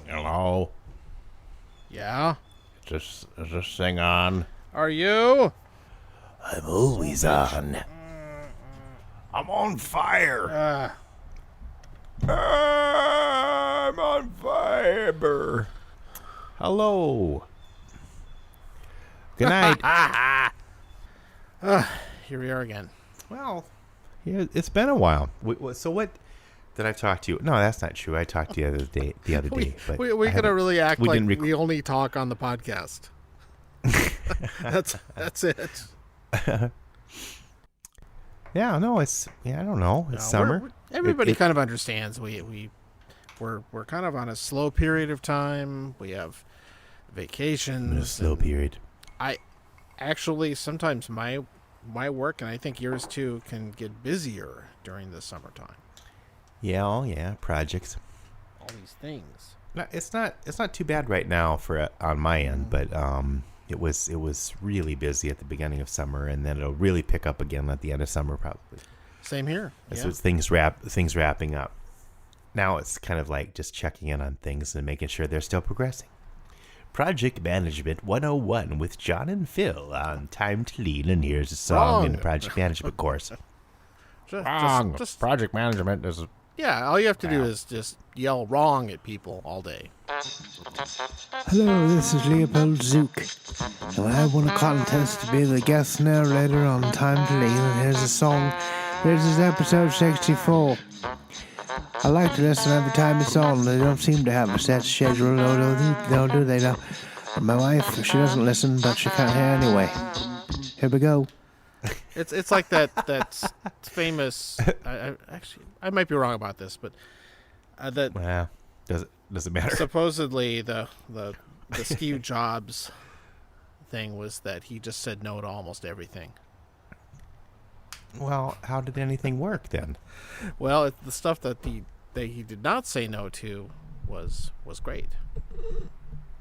Hello? Yeah? Is this thing on? Are you? I'm always on. I'm on fire. I'm on fire. Hello. Good night. Here we are again. Well, yeah, it's been a while. So what did I talk to you? No, that's not true. I talked to you the other day. But We gotta really act we like didn't we only talk on the podcast. That's it. Yeah, no, I don't know. It's summer. Everybody kind of understands. We're kind of on a slow period of time. We have vacations. A slow period. I actually sometimes my work, and I think yours too, can get busier during the summertime. Yeah, projects. All these things. No, it's not too bad right now for on my end, but it was really busy at the beginning of summer, and then it'll really pick up again at the end of summer probably. Same here. So it's things wrapping up. Now it's kind of like just checking in on things and making sure they're still progressing. Project Management 101 with John and Phil on Time to Lead, and here's a song in the Project Management course. Wrong. Just Project Management is... Yeah, all you have to do is just yell wrong at people all day. Hello, this is Leopold Zook, and I won a contest to be the guest narrator on Time to Lead, and here's a song. This is episode 64. I like to listen every time it's on. They don't seem to have a set schedule, no, do they now? My wife, she doesn't listen, but she can't hear anyway. Here we go. It's like that famous. I might be wrong about this, but that. Well, does it matter? Supposedly, the Steve Jobs thing was that he just said no to almost everything. Well, how did anything work then? Well, the stuff that he did not say no to was great.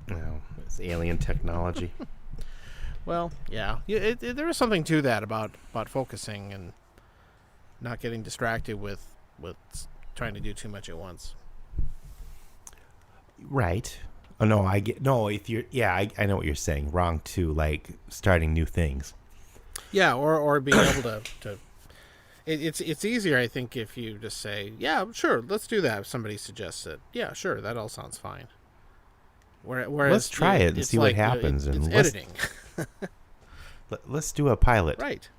Well, it's alien technology. Well, yeah, there is something to that about focusing and not getting distracted with trying to do too much at once. Right. Oh no, if you're I know what you're saying. Wrong too, like starting new things. Yeah, or being able to it's easier, I think, if you just say, yeah, sure, let's do that. If somebody suggests it, yeah, sure, that all sounds fine. Whereas let's try it and see what happens. It's and editing. Let's do a pilot. Right.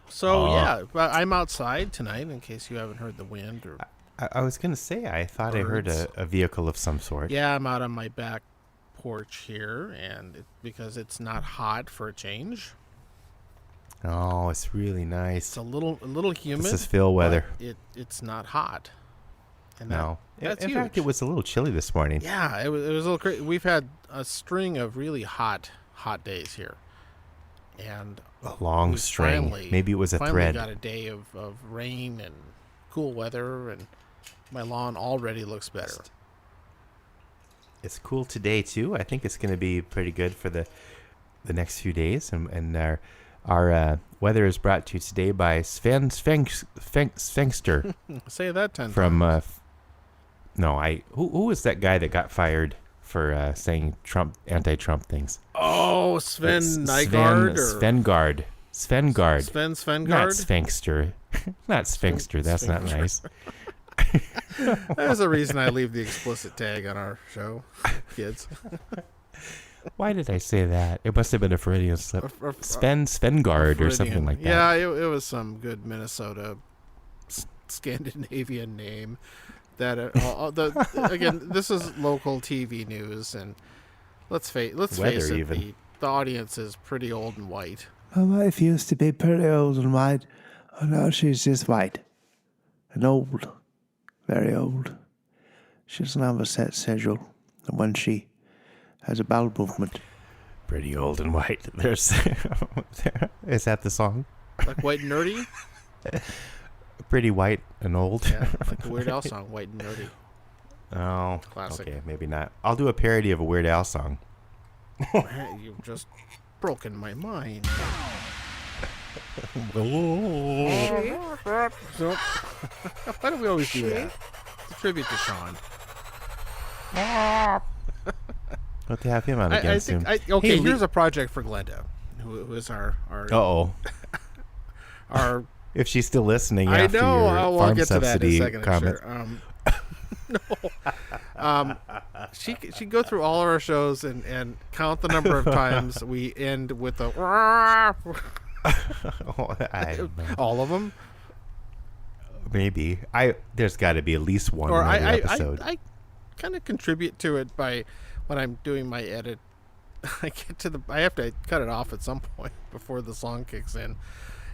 So yeah, I'm outside tonight. In case you haven't heard the wind or. I was gonna say I thought birds. I heard a vehicle of some sort. Yeah, I'm out on my back porch here, and because it's not hot for a change. Oh, it's really nice. It's a little humid. This is Phil weather. It's not hot. And no, that's in huge. fact, it was a little chilly this morning. Yeah, it was a little crazy. We've had a string of really hot days here, and a long string. Maybe it was a thread. Got a day of rain and cool weather, and my lawn already looks better. It's cool today too. I think it's going to be pretty good for the next few days, and our weather is brought to you today by Sven Sphinxter. Say that 10 from times. Who was that guy that got fired for saying anti-Trump things? Oh, Sven Nygard or Svengard. Sven Svengard? Not Sphinxter. Not Sphinxter. That's not nice. There's a reason I leave the explicit tag on our show, kids. Why did I say that? It must have been a Freudian slip. Svengard or something like that. Yeah, it was some good Minnesota Scandinavian name. That again, this is local TV news, and let's face it, the audience is pretty old and white. My wife used to be pretty old and white, and now she's just white and old, very old. She doesn't have a set schedule, and when she has a bowel movement. Pretty old and white. Is that the song? Like White and Nerdy? Pretty white and old. Yeah, like the Weird Al song, White and Nerdy. Oh, classic. Okay, maybe not. I'll do a parody of a Weird Al song. You've just broken my mind. Oh. So, why do we always do that? tribute to Sean. We'll have to have him on again soon. Okay, Hey, here's a project for Glenda, who is our Uh-oh. our. If she's still listening I after know. your I'll farm get to that in a subsidy second. comment. No. She go through all of our shows and count the number of times we end with the all of them. Maybe. There's got to be at least one Or in every episode. I kind of contribute to it by when I'm doing my edit. I have to cut it off at some point before the song kicks in,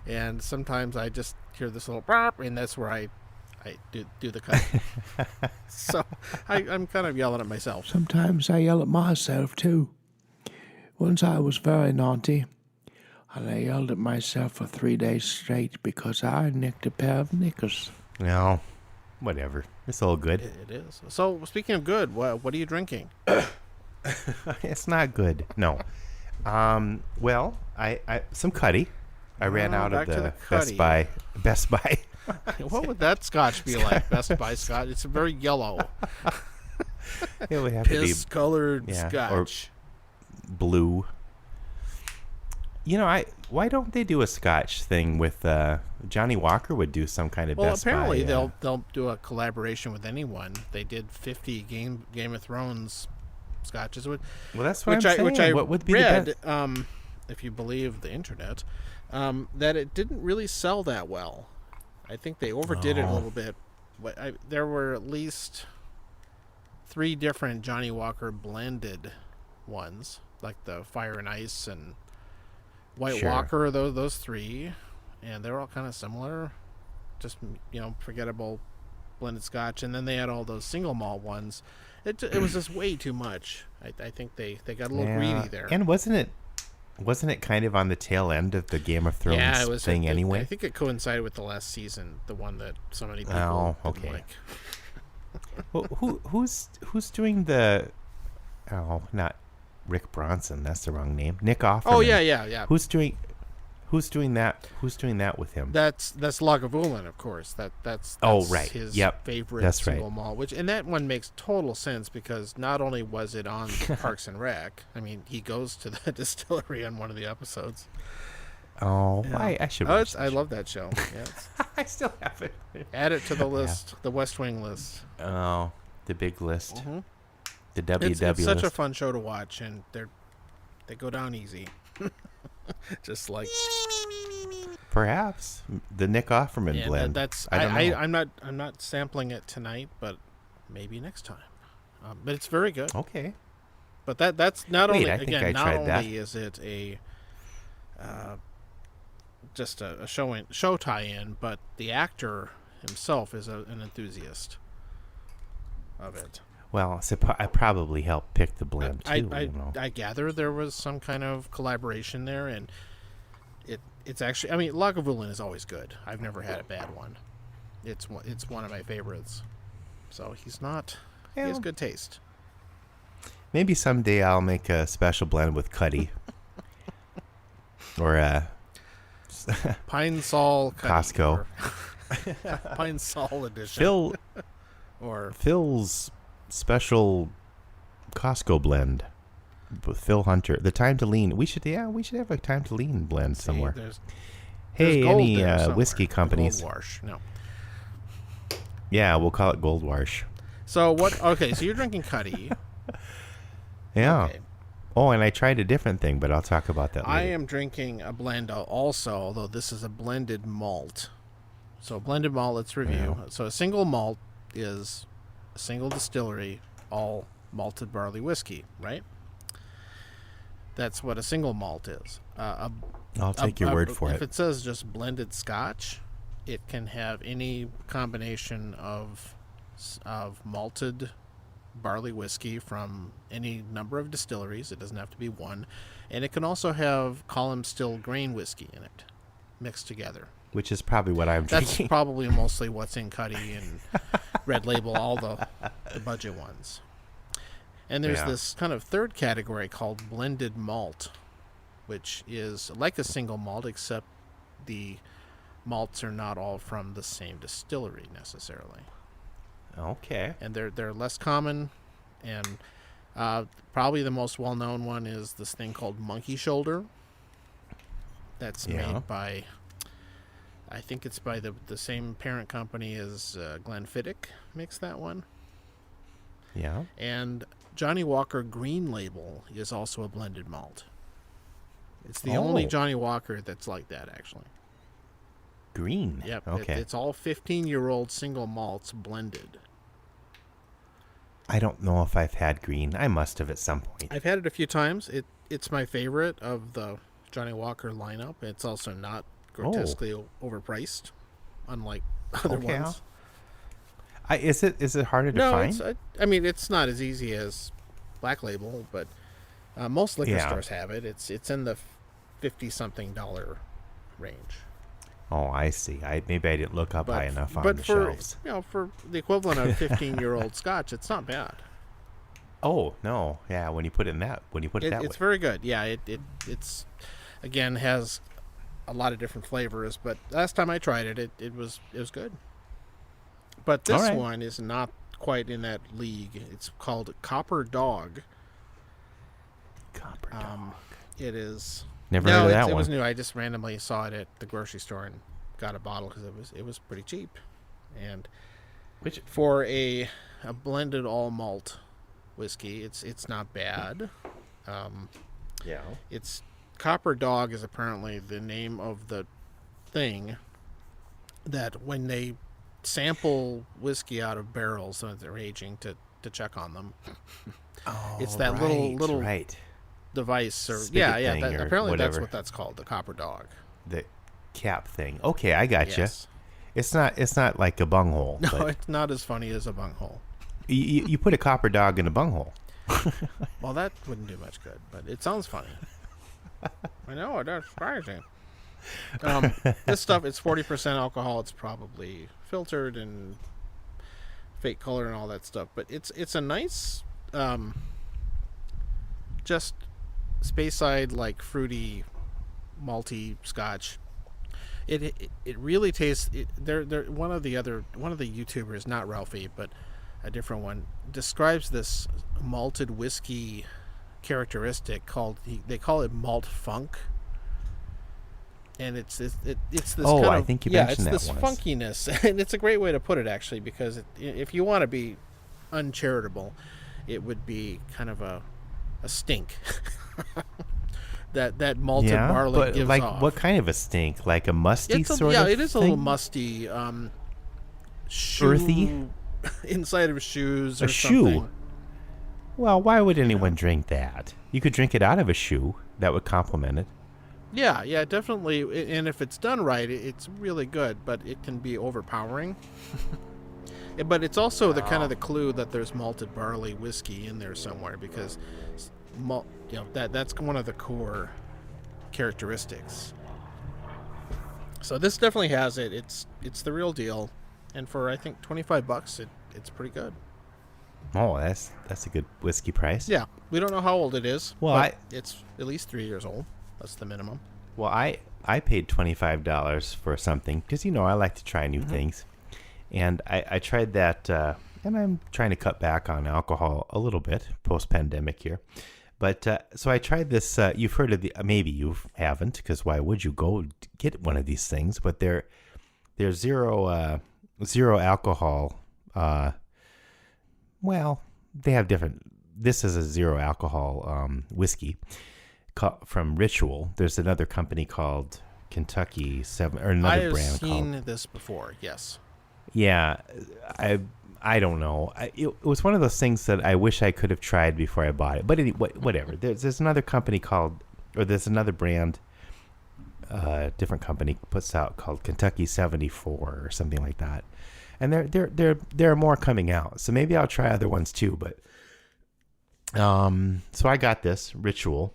and sometimes I just hear this little burp, and that's where I do the cut. So I'm kind of yelling at myself. Sometimes I yell at myself too. Once I was very naughty, and I yelled at myself for 3 days straight because I nicked a pair of knickers. No, whatever. It's all good. It is. So speaking of good, what are you drinking? It's not good. No. Well, I some Cuddy. I ran out of the Best Buy. What would that Scotch be like? Best Buy Scotch. It's very yellow. It would have to be piss-colored Scotch. Or blue. Why don't they do a Scotch thing with Johnnie Walker would do some kind of Best Buy. Well, apparently they'll do a collaboration with anyone. They did 50 Game of Thrones Scotches. Well, that's what I'm saying. Which I what would be read, the best? if you believe the internet, that it didn't really sell that well. I think they overdid it a little bit. There were at least 3 different Johnnie Walker blended ones, like the Fire and Ice and White Walker. Those 3, and they're all kind of similar. Just forgettable blended Scotch, and then they had all those single malt ones. It was just way too much. I think they got a little greedy there. And wasn't it kind of on the tail end of the Game of Thrones thing anyway? I think it coincided with the last season, the one that so many people didn't like. Well, who's doing the? Oh, not Rick Bronson. That's the wrong name. Nick Offerman. Oh yeah. Who's doing that? Who's doing that with him? That's Lagavulin, of course. That's right. His Yep. favorite That's single right. malt. And that one makes total sense because not only was it on Parks and Rec. I mean, he goes to the distillery on one of the episodes. Oh, yeah. I should. Watch I love that show. Yeah, I still have it. Add it to the list, the West Wing list. Oh, the big list. Mm-hmm. The WW it's list. such a fun show to watch, and they go down easy. Just like perhaps the Nick Offerman blend. I'm not sampling it tonight, but maybe next time. But it's very good. Okay. But that's not only that. Is it a just a show tie-in, but the actor himself is an enthusiast of it. Well, so I probably helped pick the blend too. I gather there was some kind of collaboration there, and it's actually. I mean, Lagavulin is always good. I've never had a bad one. It's one of my favorites. So he's not. He has good taste. Maybe someday I'll make a special blend with Cuddy, or Pine Sol Costco. Pine Sol edition. Phil's special Costco blend with Phil Hunter. The Time to Lean. We should have a Time to Lean blend somewhere. There's any whiskey companies? Gold Wash. No. Yeah, we'll call it Gold Wash. So what? Okay, so you're drinking Cuddy. Yeah. Okay. Oh, and I tried a different thing, but I'll talk about that later. I am drinking a blend also, although this is a blended malt. So blended malt, let's review. Yeah. So a single malt is a single distillery, all malted barley whiskey, right? That's what a single malt is. I'll take your word for it. If it says just blended Scotch, it can have any combination of malted barley whiskey from any number of distilleries. It doesn't have to be one. And it can also have column still grain whiskey in it, mixed together. Which is probably what I'm drinking. That's probably mostly what's in Cuddy and Red Label, all the budget ones. And there's this kind of third category called blended malt, which is like a single malt, except the malts are not all from the same distillery necessarily. Okay. and they're less common, and probably the most well-known one is this thing called Monkey Shoulder. That's made by, I think it's by the same parent company as Glenfiddich makes that one. Yeah. And Johnnie Walker Green Label is also a blended malt. It's the only Johnnie Walker that's like that, actually. Green. Yep. Okay. It's all 15-year-old single malts blended. I don't know if I've had green. I must have at some point. I've had it a few times. It's my favorite of the Johnnie Walker lineup. It's also not grotesquely overpriced, unlike other ones. Is it harder to find? I mean, it's not as easy as Black Label, but most liquor stores have it. It's in the $50-something range. Oh, I see. Maybe I didn't look up high enough on the shelves. For the equivalent of 15-year-old Scotch, it's not bad. Oh no, yeah. When you put it that way, it's very good. Yeah, it's again has a lot of different flavors. But last time I tried it, it was good. But this one is not quite in that league. It's called Copper Dog. Copper Dog. It is. Never heard of that one. It was new. I just randomly saw it at the grocery store and got a bottle because it was pretty cheap, and for a blended all malt whiskey, it's not bad. It's Copper Dog is apparently the name of the thing that when they sample whiskey out of barrels when they're aging to check on them. It's that little device or apparently whatever. That's what that's called, the Copper Dog. The cap thing. Okay, I got Yes. you. It's not like a bunghole. No, but it's not as funny as a bunghole. you put a copper dog in a bunghole. Well, that wouldn't do much good, but it sounds funny. I know, that's surprising. This stuff, it's 40% alcohol. It's probably filtered and fake color and all that stuff, but it's a nice, just Speyside like fruity, malty Scotch. It really tastes. They're one of the YouTubers, not Ralphie, but a different one, describes this malted whiskey characteristic they call it malt funk. And it's this kind of, I think you mentioned that it's this once. funkiness, and it's a great way to put it actually, because if you want to be uncharitable, it would be kind of a stink that malted barley gives like off. What kind of a stink? Like a musty sort of it is thing? a little musty, earthy inside of shoes or a something. shoe. Well, why would anyone drink that? You could drink it out of a shoe. That would complement it. Yeah, definitely. And if it's done right, it's really good, but it can be overpowering. But it's also the kind of the clue that there's malted barley whiskey in there somewhere, because that's one of the core characteristics. So this definitely has it. It's the real deal, and for I think $25, it's pretty good. Oh, that's a good whiskey price. Yeah, we don't know how old it is. Well, but it's at least 3 years old. That's the minimum. Well, I paid $25 for something because I like to try new things, and I tried that, and I'm trying to cut back on alcohol a little bit post-pandemic here. But so I tried this. You've heard of maybe you haven't, because why would you go get one of these things? But they're zero alcohol. Well, they have different. This is a zero alcohol whiskey from Ritual. There's another company called Kentucky 7 or another brand called. I've seen this before. Yes. Yeah, I don't know. It was one of those things that I wish I could have tried before I bought it. But anyway, whatever. There's another company there's another brand, different company puts out called Kentucky 74 or something like that. And there are more coming out. So maybe I'll try other ones too. But so I got this Ritual,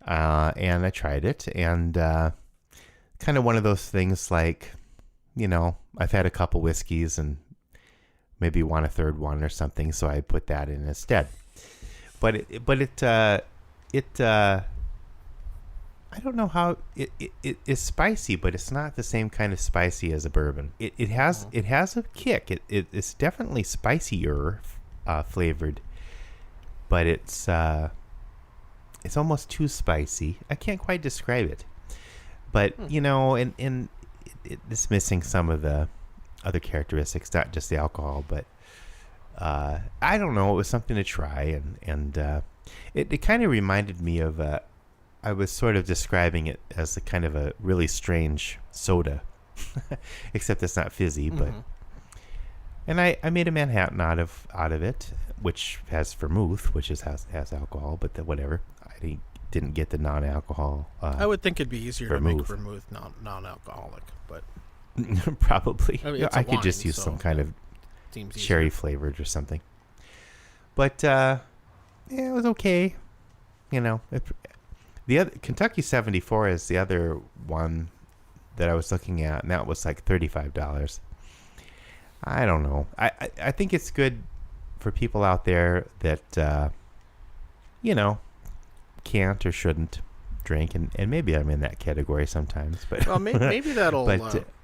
and I tried it, and kind of one of those things like, I've had a couple whiskeys and maybe want a third one or something, so I put that in instead. But it I don't know how it is spicy, but it's not the same kind of spicy as a bourbon. It has a kick. It's definitely spicier flavored, but it's almost too spicy. I can't quite describe it, but and it's missing some of the other characteristics, not just the alcohol, but I don't know. It was something to try, and it kind of reminded me of I was sort of describing it as a kind of a really strange soda, except it's not fizzy. But and I made a Manhattan out of it, which has vermouth, which has alcohol, but whatever. I didn't get the non-alcohol. I would think it'd be easier to make vermouth non-alcoholic, but probably I could wine, just use some kind of cherry flavored or something. But yeah, it was okay. The other Kentucky 74 is the other one that I was looking at, and that was like $35. I don't know. I think it's good for people out there that can't or shouldn't drink, and maybe I'm in that category sometimes. But well, maybe that'll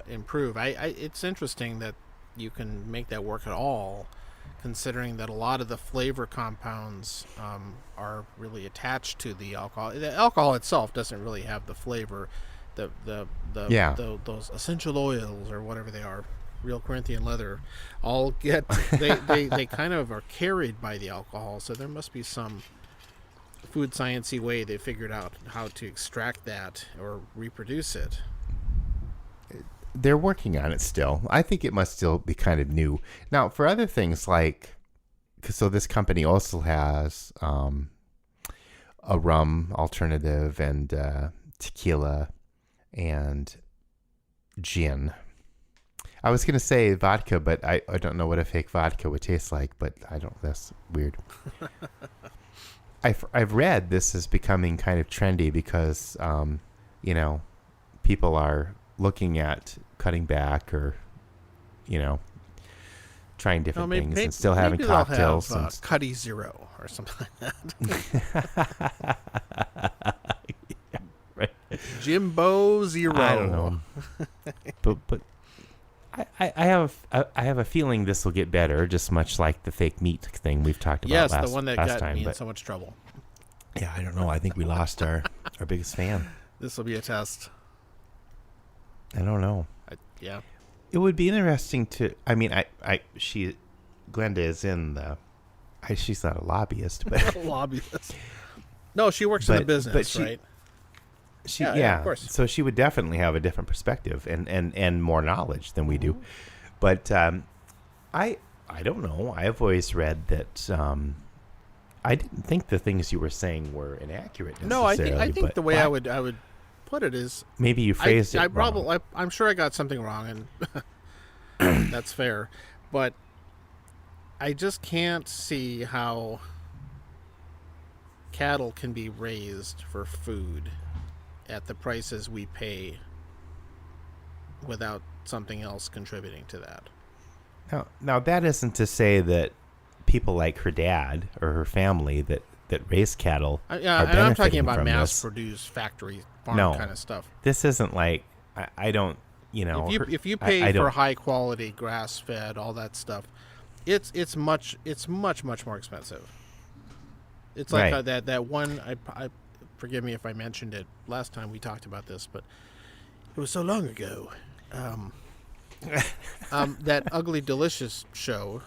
improve. It's interesting that you can make that work at all, considering that a lot of the flavor compounds are really attached to the alcohol. The alcohol itself doesn't really have the flavor. Those essential oils or whatever they are, real Corinthian leather, all get they kind of are carried by the alcohol. So there must be some food sciencey way they figured out how to extract that or reproduce it. They're working on it still. I think it must still be kind of new. Now, for other things so this company also has a rum alternative and tequila and gin. I was going to say vodka, but I don't know what a fake vodka would taste like, but I don't. That's weird. I've read this is becoming kind of trendy because, people are looking at cutting back or, trying different things and still having cocktails. Maybe they'll have Cuddy Zero or something like that. Yeah, right. Jimbo Zero. I don't know. but I have a feeling this will get better, just much like the fake meat thing we've talked about yes, last time. Yes, the one that got me in so much trouble. Yeah, I don't know. I think we lost our biggest fan. This will be a test. I don't know. Yeah. It would be interesting to. I mean, Glenda is in the. She's not a lobbyist, but a lobbyist. No, she works in the business, right? Yeah, of course. So she would definitely have a different perspective and more knowledge than we do. But I don't know. I've always read that. I didn't think the things you were saying were inaccurate. No, I think the way I would put it is maybe you phrased it wrong. I'm sure I got something wrong, and that's fair. But I just can't see how cattle can be raised for food at the prices we pay without something else contributing to that. Now that isn't to say that people like her dad or her family that raise cattle are benefiting I'm talking about from mass-produced factory farm kind of stuff. This isn't like I don't. If you pay for high-quality grass-fed, all that stuff, it's much more expensive. It's like right. that one. I forgive me if I mentioned it last time we talked about this, but it was so long ago. That Ugly Delicious show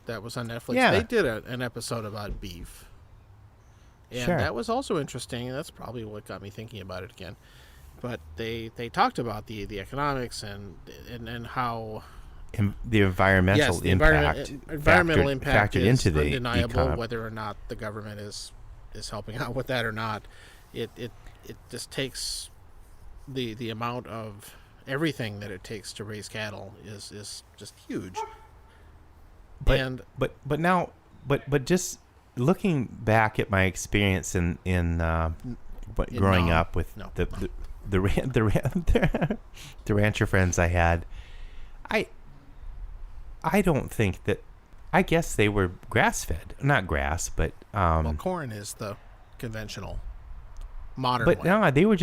that was on Netflix. Yeah. They did an episode about beef, and that was also interesting. That's probably what got me thinking about it again. But they talked about the economics and how the environmental impact factored is into the undeniable. economy. Whether or not the government is helping out with that or not, it just takes the amount of everything that it takes to raise cattle is just huge. But just looking back at my experience in growing up with the rancher friends I had, I don't think that. I guess they were grass fed, not grass, but well, corn is the conventional. modern But way. no, they were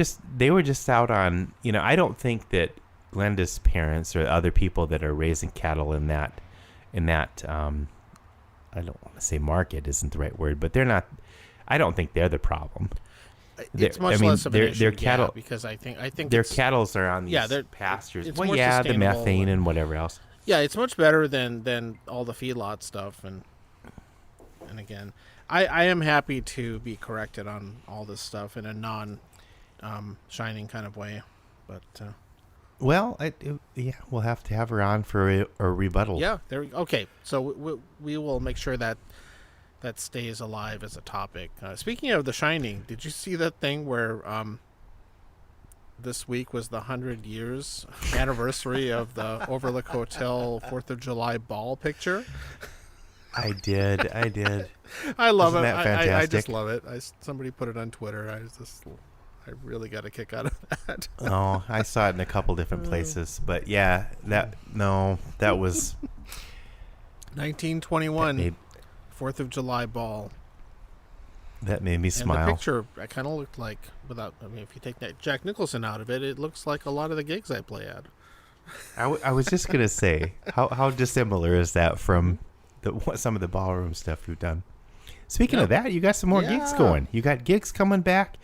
just out on, I don't think that Glenda's parents or other people that are raising cattle in that I don't want to say market isn't the right word, but they're not. I don't think they're the problem. It's much less of an issue, their cattle, because I think their it's, cattles are on these pastures. it's Well, more yeah, the sustainable methane and whatever else. Yeah, it's much better than all the feedlot stuff, and again, I am happy to be corrected on all this stuff in a non shining kind of way, but Well, we'll have to have her on for a rebuttal. yeah, okay. So we will make sure that stays alive as a topic. Speaking of The Shining, did you see that thing where this week was the 100 years anniversary of the Overlook Hotel 4th of July ball picture? I did. I love Isn't it. that fantastic? I just love it. Somebody put it on Twitter. I really got a kick out of that. Oh, I saw it in a couple different places, but yeah, that was 1921 4th of July ball. that made me And smile. the picture, I kind of looked like, if you take that Jack Nicholson out of it, it looks like a lot of the gigs I play at. I was just gonna say, how dissimilar is that from some of the ballroom stuff you've done? Speaking of that, you got some more gigs Yeah. going. You got gigs coming back.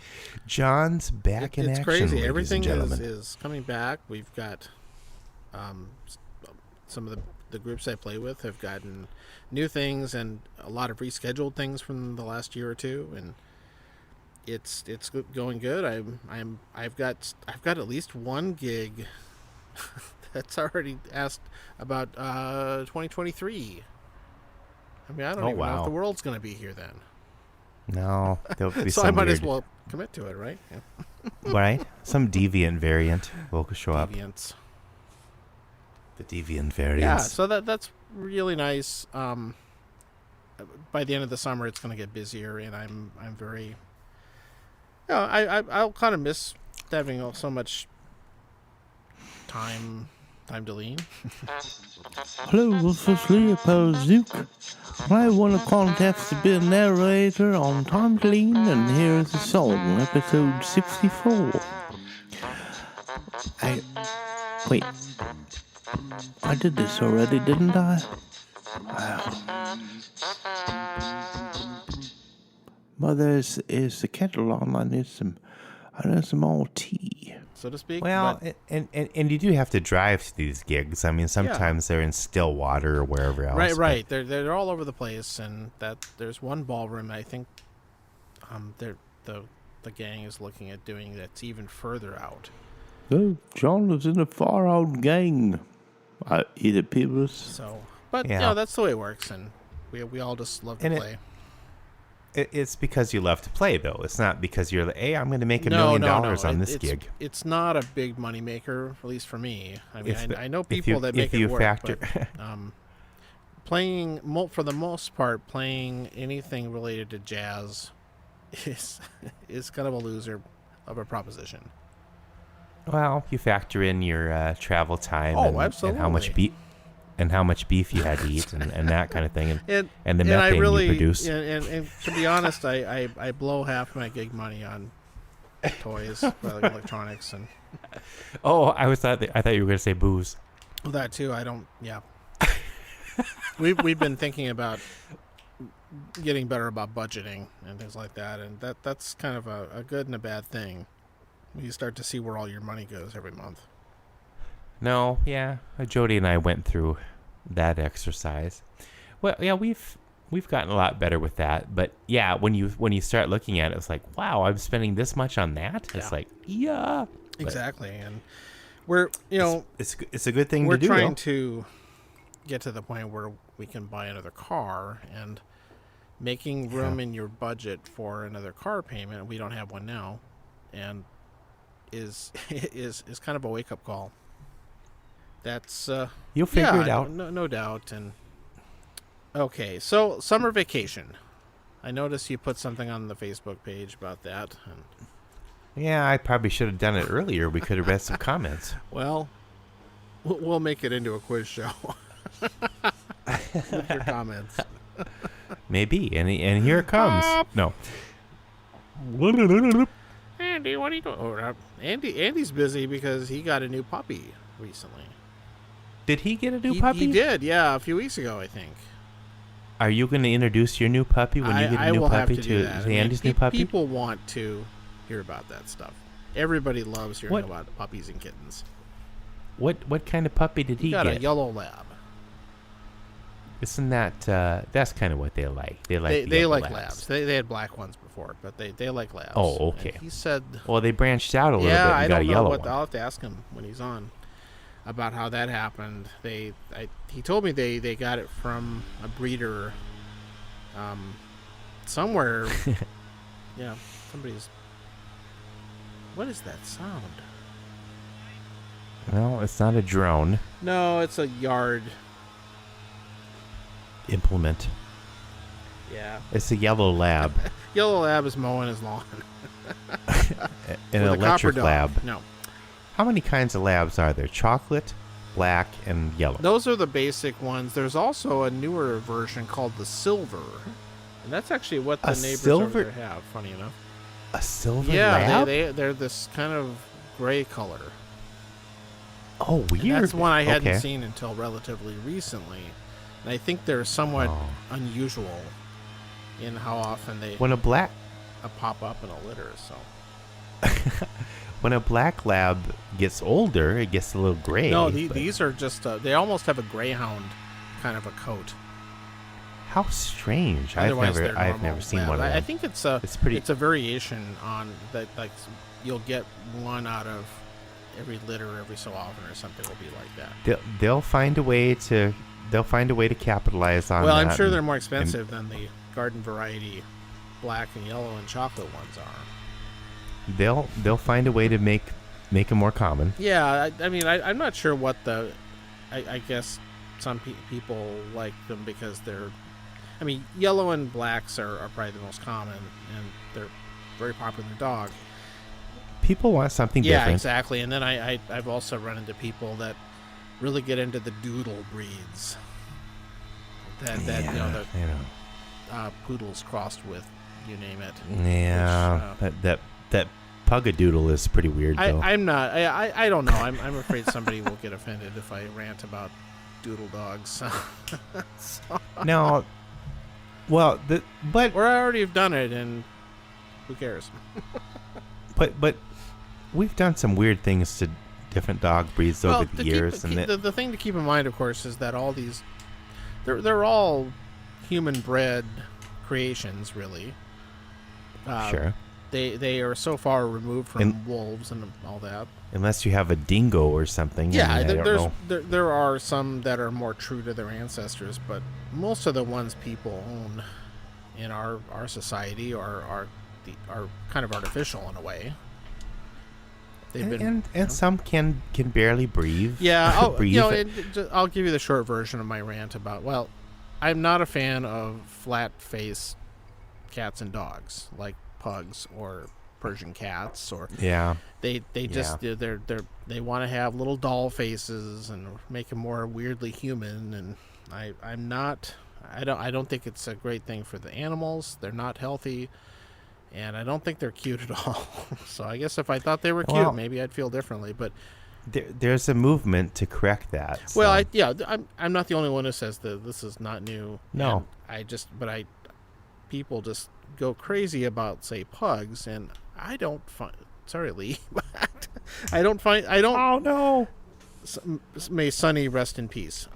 John's back in It's action. crazy. ladies Everything and gentlemen. is coming back. We've got some of the groups I play with have gotten new things and a lot of rescheduled things from the last year or two, and it's going good. I've got at least one gig that's already asked about 2023. I mean, I don't even know if the world's going to be here then. No, there'll be So some I might as weird- well commit to it, right? Yeah. right? Some deviant variant will show up. Deviants. The deviant variant. Yeah, so that's really nice. By the end of the summer, it's going to get busier, and I'm very. I'll kind of miss having so much time to lean. Hello, this is Leopold Zook. I won a contest to be a narrator on Time to Lean, and here's a song, episode 64. Wait. I did this already, didn't I? Mother, is the kettle on? I need some more tea. So to speak. Well, but, and you do have to drive to these gigs. I mean, sometimes they're in Stillwater or wherever else. right. They're all over the place, and there's one ballroom I think the gang is looking at doing that's even further out. Oh, John was in a far-out gang. Either Peebles. So, but Yeah. that's the way it works, and we all just love to play. It's because you love to play, though. It's not because you're like, hey, I'm going to make $1 No, million on this it's, gig. It's not a big money maker, at least for me. I mean, If I know people that make if you it work, factor, but playing for the most part, playing anything related to jazz is kind of a loser of a proposition. well, you factor in your travel time absolutely. and how much beef you had to eat and that kind of thing, and the and methane I really, you produce. And to be honest, I blow half my gig money on toys, like electronics, and Oh, I thought you were going to say booze. that too. I don't. Yeah, we've been thinking about getting better about budgeting and things like that, and that's kind of a good and a bad thing when you start to see where all your money goes every month. No, yeah, Jody and I went through that exercise. Well, yeah, we've gotten a lot better with that, but yeah, when you start looking at it, it's like, wow, I'm spending this much on that. It's Yeah. like, yeah, Exactly, and we're it's a good thing we're to do. trying though. to get to the point where we can buy another car, and making room in your budget for another car payment. We don't have one now, and is kind of a wake up call. That's You'll figure it out. no doubt. And okay, so summer vacation. I noticed you put something on the Facebook page about that. And, Yeah, I probably should have done it earlier. We could have read some comments. well, we'll make it into a quiz show with your comments. Maybe, and here it comes. No. Andy, what are you doing? Andy's busy because he got a new puppy recently. Did he get a new puppy? He did, yeah, a few weeks ago, I think. Are you going to introduce your new puppy when you get a new puppy to Andy's new puppy? People want to hear about that stuff. Everybody loves hearing about puppies and kittens. What kind of puppy did he get? He got a yellow lab. Isn't that that's kind of what they like? They like labs. They had black ones before, but they like labs. Oh, okay. And he said, well, they branched out a little bit and got a yellow one. I'll have to ask him when he's on about how that happened. He told me they got it from a breeder somewhere. Yeah, somebody's. What is that sound? Well, it's not a drone. No, it's a yard implement. Yeah. It's a yellow lab. Yellow lab is mowing his lawn. An electric lab. No. How many kinds of labs are there? Chocolate, black, and yellow. Those are the basic ones. There's also a newer version called the silver. And that's actually what the neighbors over there have, funny enough. A silver lab? Yeah, they're this kind of gray color. Oh, weird. And that's one I hadn't seen until relatively recently. And I think they're somewhat unusual in how often they pop up in a litter. So when a black lab gets older, it gets a little gray. No, these are just they almost have a greyhound kind of a coat. How strange! I've never seen one of them. I think it's a variation on that. Like you'll get one out of every litter every so often, or something will be like that. They'll find a way to capitalize on. Well, I'm sure they're more expensive than the garden variety black and yellow and chocolate ones are. They'll find a way to make them more common. Yeah, I mean, I'm not sure what I guess some people like them because they're. I mean, yellow and blacks are probably the most common, and they're very popular in the dog. People want something different. Yeah, exactly. And then I've also run into people that really get into the doodle breeds. Poodles crossed with you name it. Yeah, that Pugadoodle is pretty weird though. I'm not. I don't know. I'm afraid somebody will get offended if I rant about doodle dogs. No. Well, but or I already have done it, and who cares? but we've done some weird things to different dog breeds over the years, the thing to keep in mind, of course, is that all these they're all human bred creations, really. Sure. They are so far removed from wolves and all that. Unless you have a dingo or something. Yeah, there are some that are more true to their ancestors, but most of the ones people own in our society are kind of artificial in a way. And some can barely breathe. Yeah, I'll give you the short version of my rant about. Well, I'm not a fan of flat-faced cats and dogs like pugs or Persian cats, or they want to have little doll faces and make them more weirdly human, and I don't think it's a great thing for the animals. They're not healthy, and I don't think they're cute at all. So I guess if I thought they were cute, maybe I'd feel differently. But there's a movement to correct that. So. Well, I'm not the only one who says that this is not new. No, people just go crazy about, say, pugs, and I don't find. Sorry, Lee, but I don't. Oh no! May Sunny rest in peace.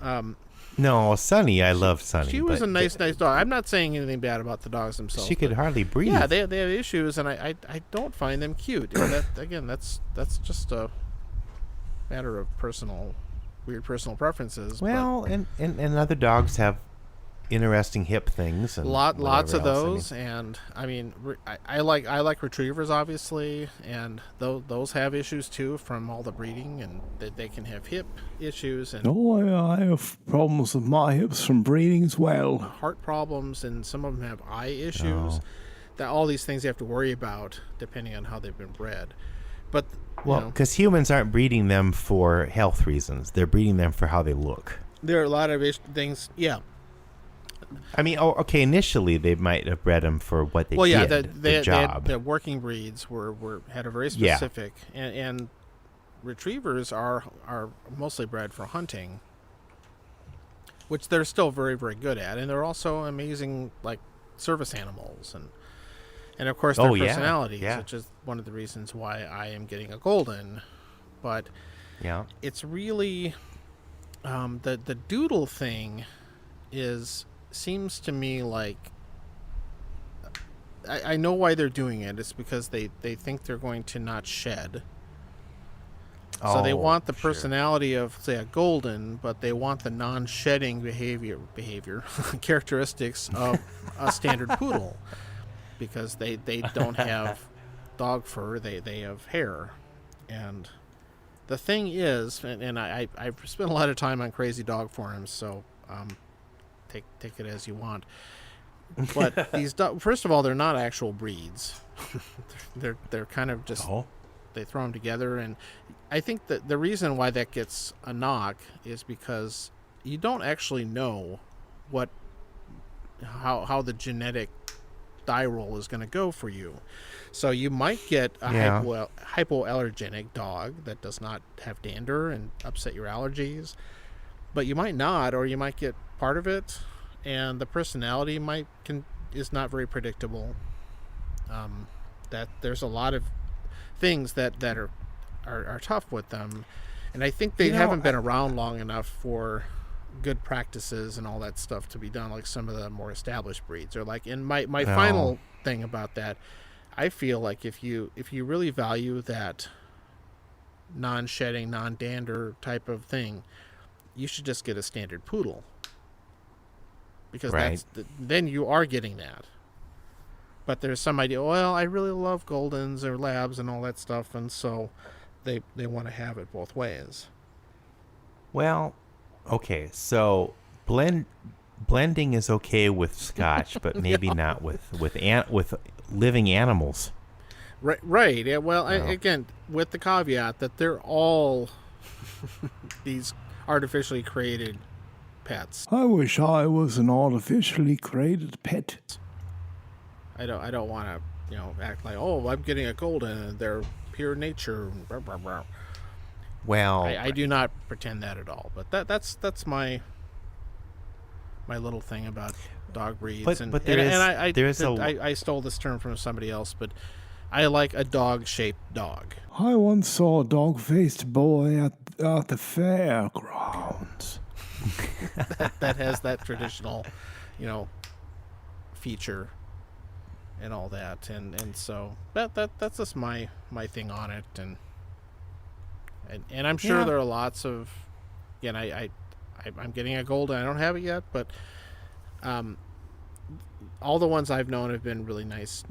No, Sunny, I love Sunny. She was a nice dog. I'm not saying anything bad about the dogs themselves. She could hardly breathe. Yeah, they have issues, and I don't find them cute. That's just a matter of weird personal preferences. Well, and other dogs have interesting hip things and lots of those. I I like retrievers, obviously, and those have issues too from all the breeding, and they can have hip issues and I have problems with my hips from breeding as well, heart problems, and some of them have eye issues. That all these things you have to worry about depending on how they've been bred. But because humans aren't breeding them for health reasons, they're breeding them for how they look. There are a lot of things, I mean, okay, initially they might have bred them for what they well, yeah, did, the job. the working breeds had a very specific, and retrievers are mostly bred for hunting, which they're still very, very good at, and they're also amazing like service animals, and of course their personalities, which is one of the reasons why I am getting a golden. But it's really the doodle thing seems to me like I know why they're doing it. It's because they think they're going to not shed. So they want the personality of, say, a golden, but they want the non-shedding behavior characteristics of a standard poodle, because they don't have dog fur, they have hair. And the thing is, and I've spent a lot of time on crazy dog forums, so take it as you want. But these first of all, they're not actual breeds. they're kind of just they throw them together, and I think that the reason why that gets a knock is because you don't actually know how the genetic die roll is going to go for you. So you might get a hypoallergenic dog that does not have dander and upset your allergies, but you might not, or you might get part of it, and the personality is not very predictable. That there's a lot of things that are tough with them, and I think they haven't been around long enough for good practices and all that stuff to be done like some of the more established breeds. Or like, in my final thing about that, I feel like if you really value that non-shedding, non-dander type of thing, you should just get a standard poodle, because then you are getting that. But there's some idea, well, I really love Goldens or Labs and all that stuff, and so they want to have it both ways. Well, okay, so blending is okay with Scotch, but maybe not with living animals. Right. Yeah, well, again, with the caveat that they're all these artificially created pets. I wish I was an artificially created pet. I don't want to, act like, oh, I'm getting a golden and they're pure nature. Blah, blah, blah. Well, I do not pretend that at all. But that's my little thing about dog breeds. I stole this term from somebody else, but I like a dog-shaped dog. I once saw a dog-faced boy at the fairgrounds. that has that traditional, feature and all that, and so that's just my thing on it, and I'm sure there are lots of, again, I'm getting a golden. I don't have it yet, but all the ones I've known have been really nice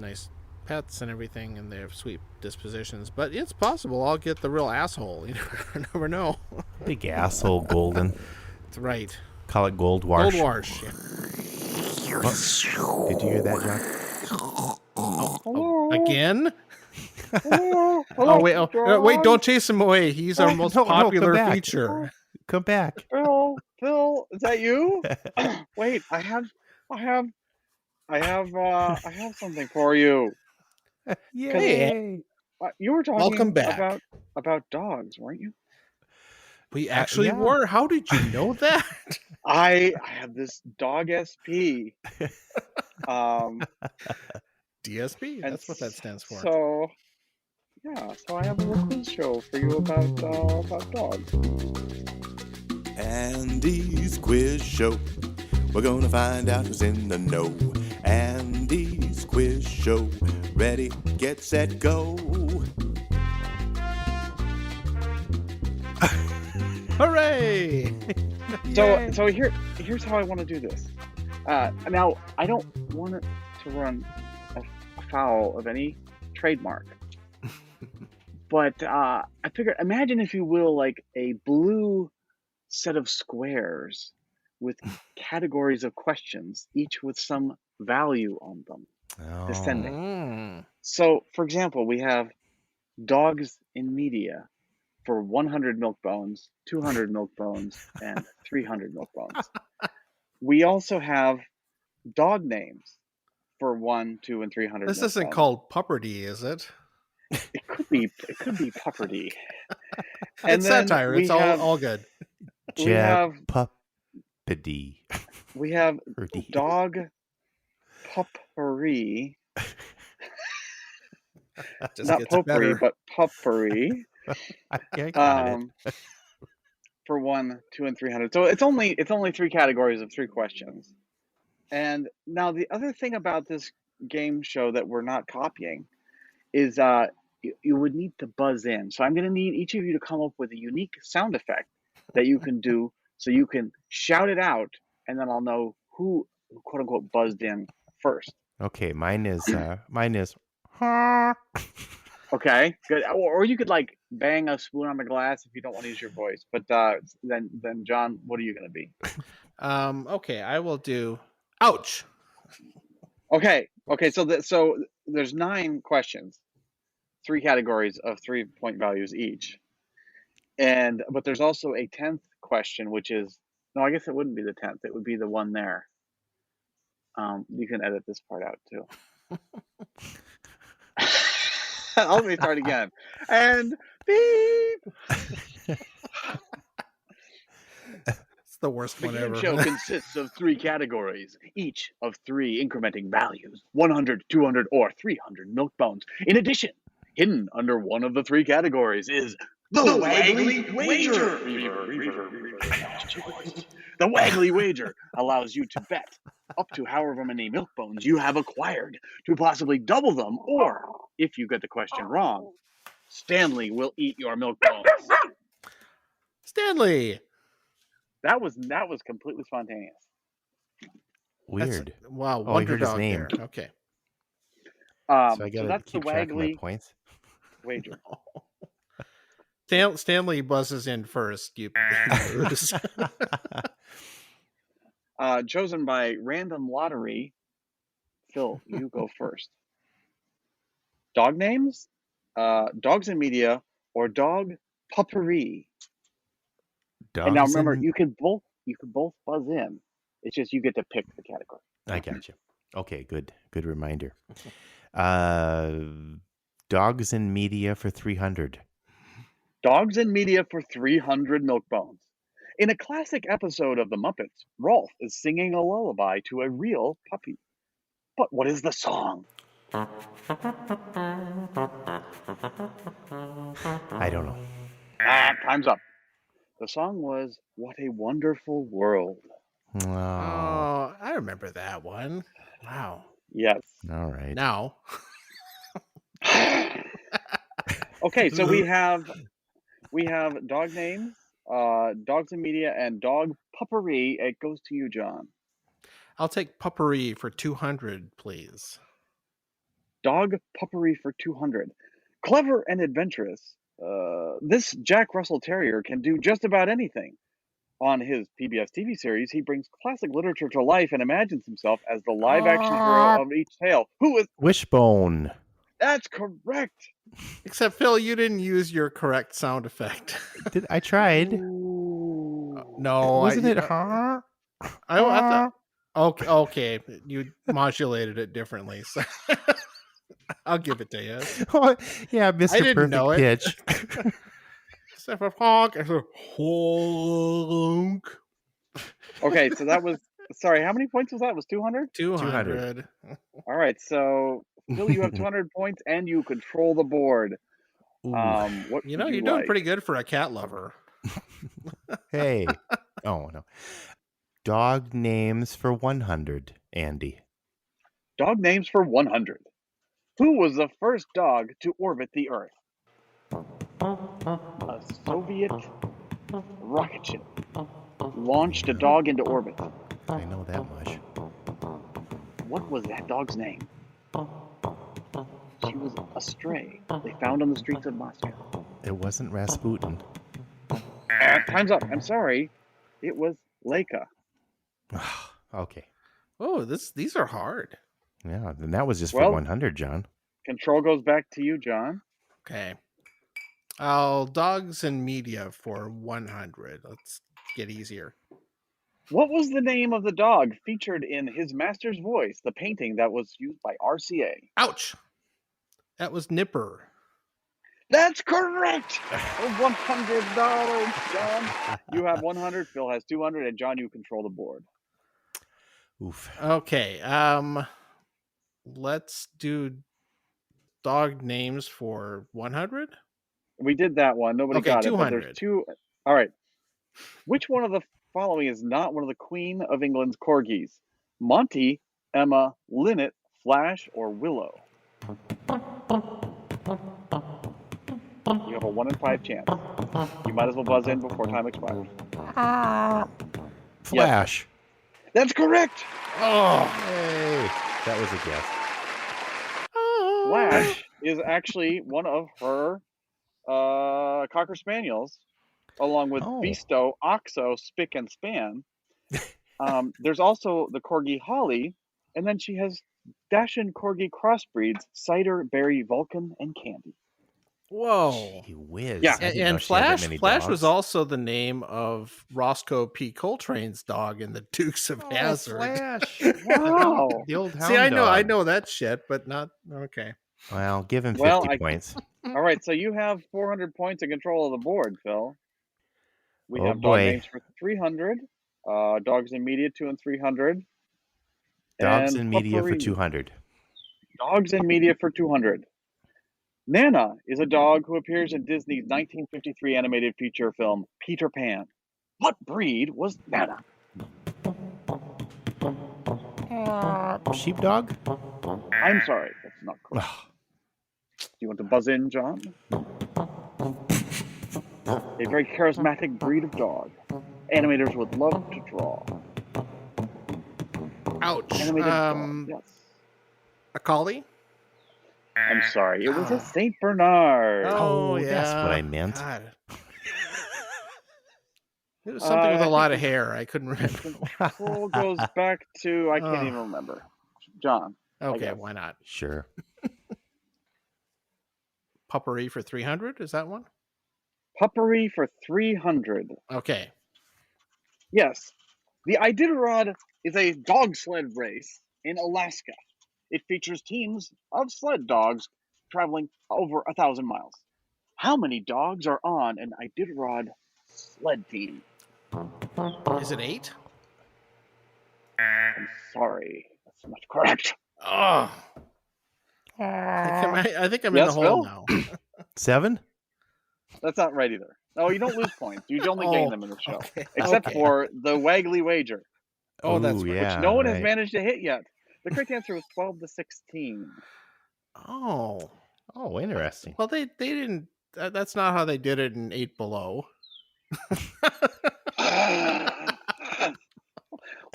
pets and everything, and they have sweet dispositions. But it's possible I'll get the real asshole. You never know. Big asshole golden. That's right. Call it Gold Wash. Gold Wash. Yeah. Oh, did you hear that, John? Again? Wait! Don't chase him away. He's our most popular feature. Come back, Phil. Is that you? Wait, I have something for you. Yay! You were talking Welcome back. about dogs, weren't you? We actually were. How did you know that? I have this dog SP. DSP. That's what that stands for. So I have a little quiz show for you about dogs. Andy's Quiz Show. We're gonna find out who's in the know. Andy's Quiz Show. Ready, get, set, go. Hooray! So here's how I want to do this. Now, I don't want it to run afoul of any trademark. But I figured, imagine, if you will, like a blue set of squares with categories of questions, each with some value on them, descending. So, for example, we have dogs in media for 100 milk bones, 200 milk bones, and 300 milk bones. We also have dog names for 1, 2, and 300. This milk isn't bones. called pupperty, is it? It could be pupperty. It's satire. It's all good. We have Puppity. dog puppery. Just Not gets potpourri, better. but puppery. I got it. For 1, 2, and 300. So it's only 3 categories of 3 questions. And now the other thing about this game show that we're not copying is you would need to buzz in. So I'm going to need each of you to come up with a unique sound effect that you can do, so you can shout it out, and then I'll know who quote unquote buzzed in first. Okay, mine is. Okay, good. Or you could like bang a spoon on the glass if you don't want to use your voice. But then John, what are you going to be? Okay, I will do. Ouch. Okay. So there's 9 questions, 3 categories of 3-point values each, but there's also a 10th question, which is no, I guess it wouldn't be the 10th. It would be the one there. You can edit this part out too. Let me start again. And beep. It's the worst The one game ever. show consists of 3 categories, each of 3 incrementing values: 100, 200, or 300 milk bones. In addition, hidden under one of the 3 categories is the Waggly Wager. The Waggly Wager allows you to bet up to however many milk bones you have acquired to possibly double them, or if you get the question wrong, Stanley will eat your milk bones. Stanley. That was completely spontaneous. Weird. Wow, Oh, I wonder heard his dog name. there. Okay. So I got so to that's keep the track of my Waggly points. Wager. Stanley buzzes in first. You lose. Chosen by random lottery. Phil, you go first. Dog names, dogs in media, or dog puppery. And now remember, you can both buzz in. It's just you get to pick the category. I got you. Okay, good reminder. Dogs in media for 300. Dogs in media for 300 milk bones. In a classic episode of The Muppets, Rolf is singing a lullaby to a real puppy. But what is the song? I don't know. Time's up. The song was What a Wonderful World. Oh, I remember that one. Wow. Yes. All right. Now. Okay, so we have dog names, dogs in media, and dog puppery. It goes to you, John. I'll take puppery for 200, please. Dog puppery for 200. Clever and adventurous, this Jack Russell Terrier can do just about anything. On his PBS TV series, he brings classic literature to life and imagines himself as the live-action hero of each tale. Who is Wishbone? That's correct. Except, Phil, you didn't use your correct sound effect. I tried. No, wasn't it? I thought. Okay, you modulated it differently. So I'll give it to you. Oh, yeah, Mr. I didn't know it. Pitch. Except for honk, I said honk. Okay, so that was. Sorry, how many points was that? It was 200? 200. All right, so Phil, you have 200 points and you control the board. What you're doing pretty good for a cat lover. Hey. Oh, no. Dog names for 100, Andy. Dog names for 100. Who was the first dog to orbit the Earth? A Soviet rocket ship launched a dog into orbit. I know that much. What was that dog's name? She was a stray they found on the streets of Moscow. It wasn't Rasputin. Time's up. I'm sorry. It was Leica. Okay. Oh, these are hard. Yeah, then that was just for 100, John. Control goes back to you, John. Okay. Dogs and media for 100. Let's get easier. What was the name of the dog featured in His Master's Voice, the painting that was used by RCA? Ouch. That was Nipper. That's correct. $100, John. You have 100. Phil has 200, and John, you control the board. Oof. Okay. Let's do dog names for 100. We did that one. Nobody Okay, got it. But 200. there's two. All right. Which one of the following is not one of the Queen of England's corgis? Monty, Emma, Linnet, Flash, or Willow? You have a 1 in 5 chance. You might as well buzz in before time expires. Flash. That's correct. Oh. Hey, that was a guess. Flash is actually one of her Cocker Spaniels, along with Beasto, Oxo, Spick, and Span. There's also the Corgi Holly, and then she has Dashin Corgi crossbreeds, Cider, Berry, Vulcan, and Candy. Whoa. Gee whiz. Yeah. I didn't know And she had that Flash many was dogs. also the name of Roscoe P. Coltrane's dog in the Dukes of Hazzard. Flash. Wow. The old hound See, I dog. know that shit, but not okay. Well, give him 50 Well, points. All right, so you have 400 points in control of the board, Phil. We Oh, have dog boy. names for 300, dogs in media 2 and 300. Dogs and in media for puppery. 200. Dogs in media for 200. Nana is a dog who appears in Disney's 1953 animated feature film Peter Pan. What breed was Nana? Sheepdog? I'm sorry, that's not correct. Do you want to buzz in, John? A very charismatic breed of dog. Animators would love to draw. Ouch. Animated dog, yes. A collie? I'm sorry, it was a Saint Bernard. Oh, yeah. that's what I meant. God. It was something with I a lot think of hair. I couldn't remember. Control goes back to I can't Oh. even remember. John. Okay, guess. why not? Sure. Puppery for 300? Is that one? Puppery for 300. Okay. Yes. The Iditarod is a dog sled race in Alaska. It features teams of sled dogs traveling over 1,000 miles. How many dogs are on an Iditarod sled team? Is it 8? I'm sorry. That's not correct. Oh. I think I'm in Yes, the hole Phil? now. 7? That's not right either. No, you don't lose points. You only gain them in the show. Okay. Except Okay. for the Waggly Wager, Oh, that's Ooh, right. yeah, which no one has right. managed to hit yet. The correct answer was 12 to 16. Oh. Oh, interesting. Well, they didn't. That's not how they did it in 8 Below.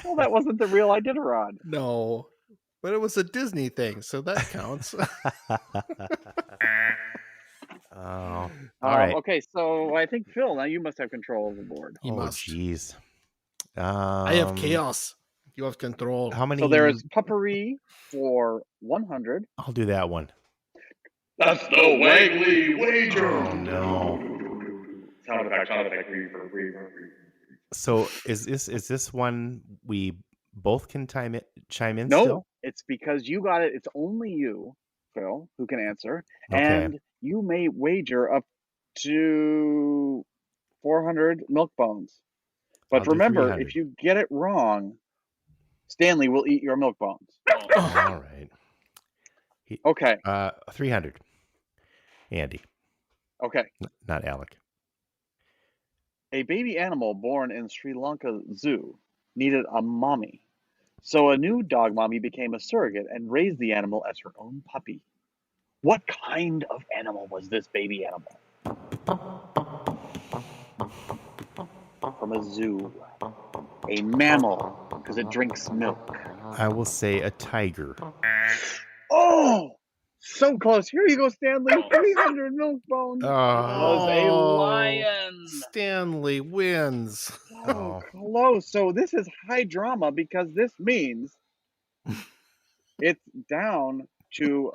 Well, that wasn't the real Iditarod. No. But it was a Disney thing, so that counts. Oh, all right. Okay, so I think Phil, now you must have control of the board. You Oh, must. jeez. I have chaos. You have control. How many? So there is Puppery for 100. I'll do that one. That's the Waggly Wager. Oh, no. Sound effect, reverb. So is this one we both can chime in No, still? it's because you got it. It's only you, Phil, who can answer. Okay. And you may wager up to 400 milk bones. I'll But do remember, 300. if you get it wrong, Stanley will eat your milk bones. All right. Okay. 300. Andy, Okay. not Alec. A baby animal born in Sri Lanka Zoo needed a mommy. So a new dog mommy became a surrogate and raised the animal as her own puppy. What kind of animal was this baby animal? From a zoo. A mammal, because it drinks milk. I will say a tiger. Oh! So close. Here you go, Stanley. 300 milk bones. It was a lion. Stanley wins. So close. So this is high drama because this means it's down to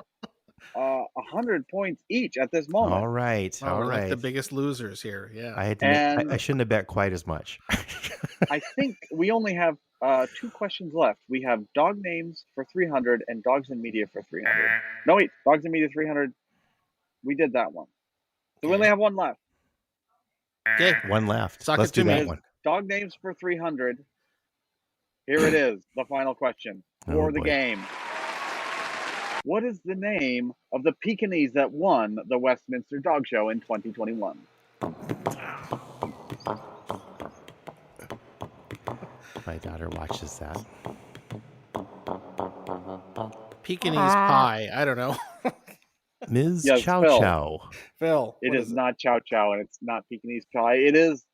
100 points each at this moment. All right. Oh, All we're like right. the biggest losers here. Yeah. I had to. And I shouldn't have bet quite as much. I think we only have 2 questions left. We have dog names for 300 and dogs and media for 300. No, wait, dogs and media 300. We did that one. So we only have one left. Okay. One left. Suck Let's it do to me. that one. Dog names for 300. Here it is, the final question for the boy. game. What is the name of the Pekingese that won the Westminster Dog Show in 2021? My daughter watches that. Pekingese pie. I don't know. Ms. Yes, Chow Phil. Chow. Phil. It is not Chow Chow, and it's not Pekingese pie. It is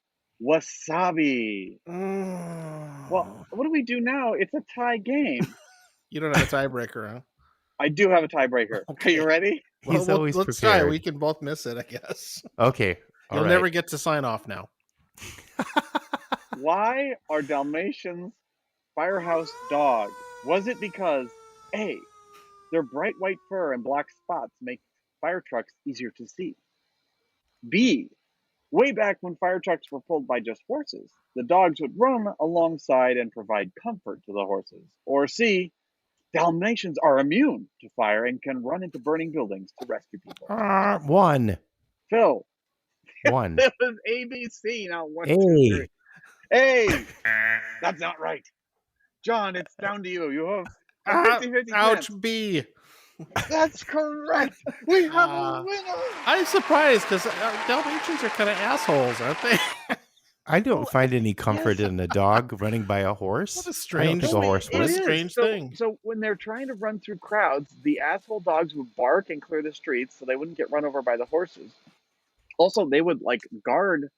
wasabi. Well, what do we do now? It's a tie game. You don't have a tiebreaker, huh? I do have a tiebreaker. Okay. Are you ready? He's always let's prepared. try. We can both miss it, I guess. Okay. All You'll right. never get to sign off now. Why are Dalmatians firehouse dogs? Was it because A, their bright white fur and black spots make fire trucks easier to see? B, way back when fire trucks were pulled by just horses, the dogs would run alongside and provide comfort to the horses. Or C, Dalmatians are immune to fire and can run into burning buildings to rescue people. One. Phil, One. it was ABC, not 1, A. 2, 3. Hey, that's not right. John, it's down to you. You have a 50-50 Ouch, chance. B. That's correct. We have a winner. I'm surprised because Dalmatians are kind of assholes, aren't they? I don't find any comfort in a dog running by a horse. What a I don't strange, think a horse what a would. strange So- thing. So when they're trying to run through crowds, the asshole dogs would bark and clear the streets so they wouldn't get run over by the horses. Also, they would like guard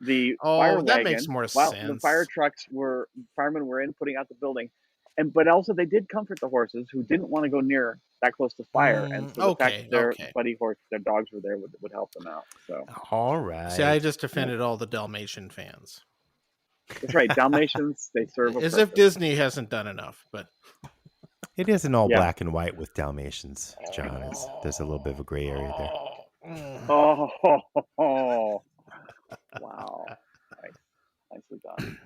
the fire Oh, that wagon makes more while the sense. firemen were in putting out the building. But also they did comfort the horses who didn't want to go near that close to fire, and so the okay, fact their okay. buddy horse, their dogs were there would help them out. So All right. See, I just offended all the Dalmatian fans. that's right, Dalmatians, they serve a As purpose. if Disney hasn't done enough, but It isn't all Yeah. black and white with Dalmatians, John. There's a little bit of a gray area there. Oh, wow. Nicely done.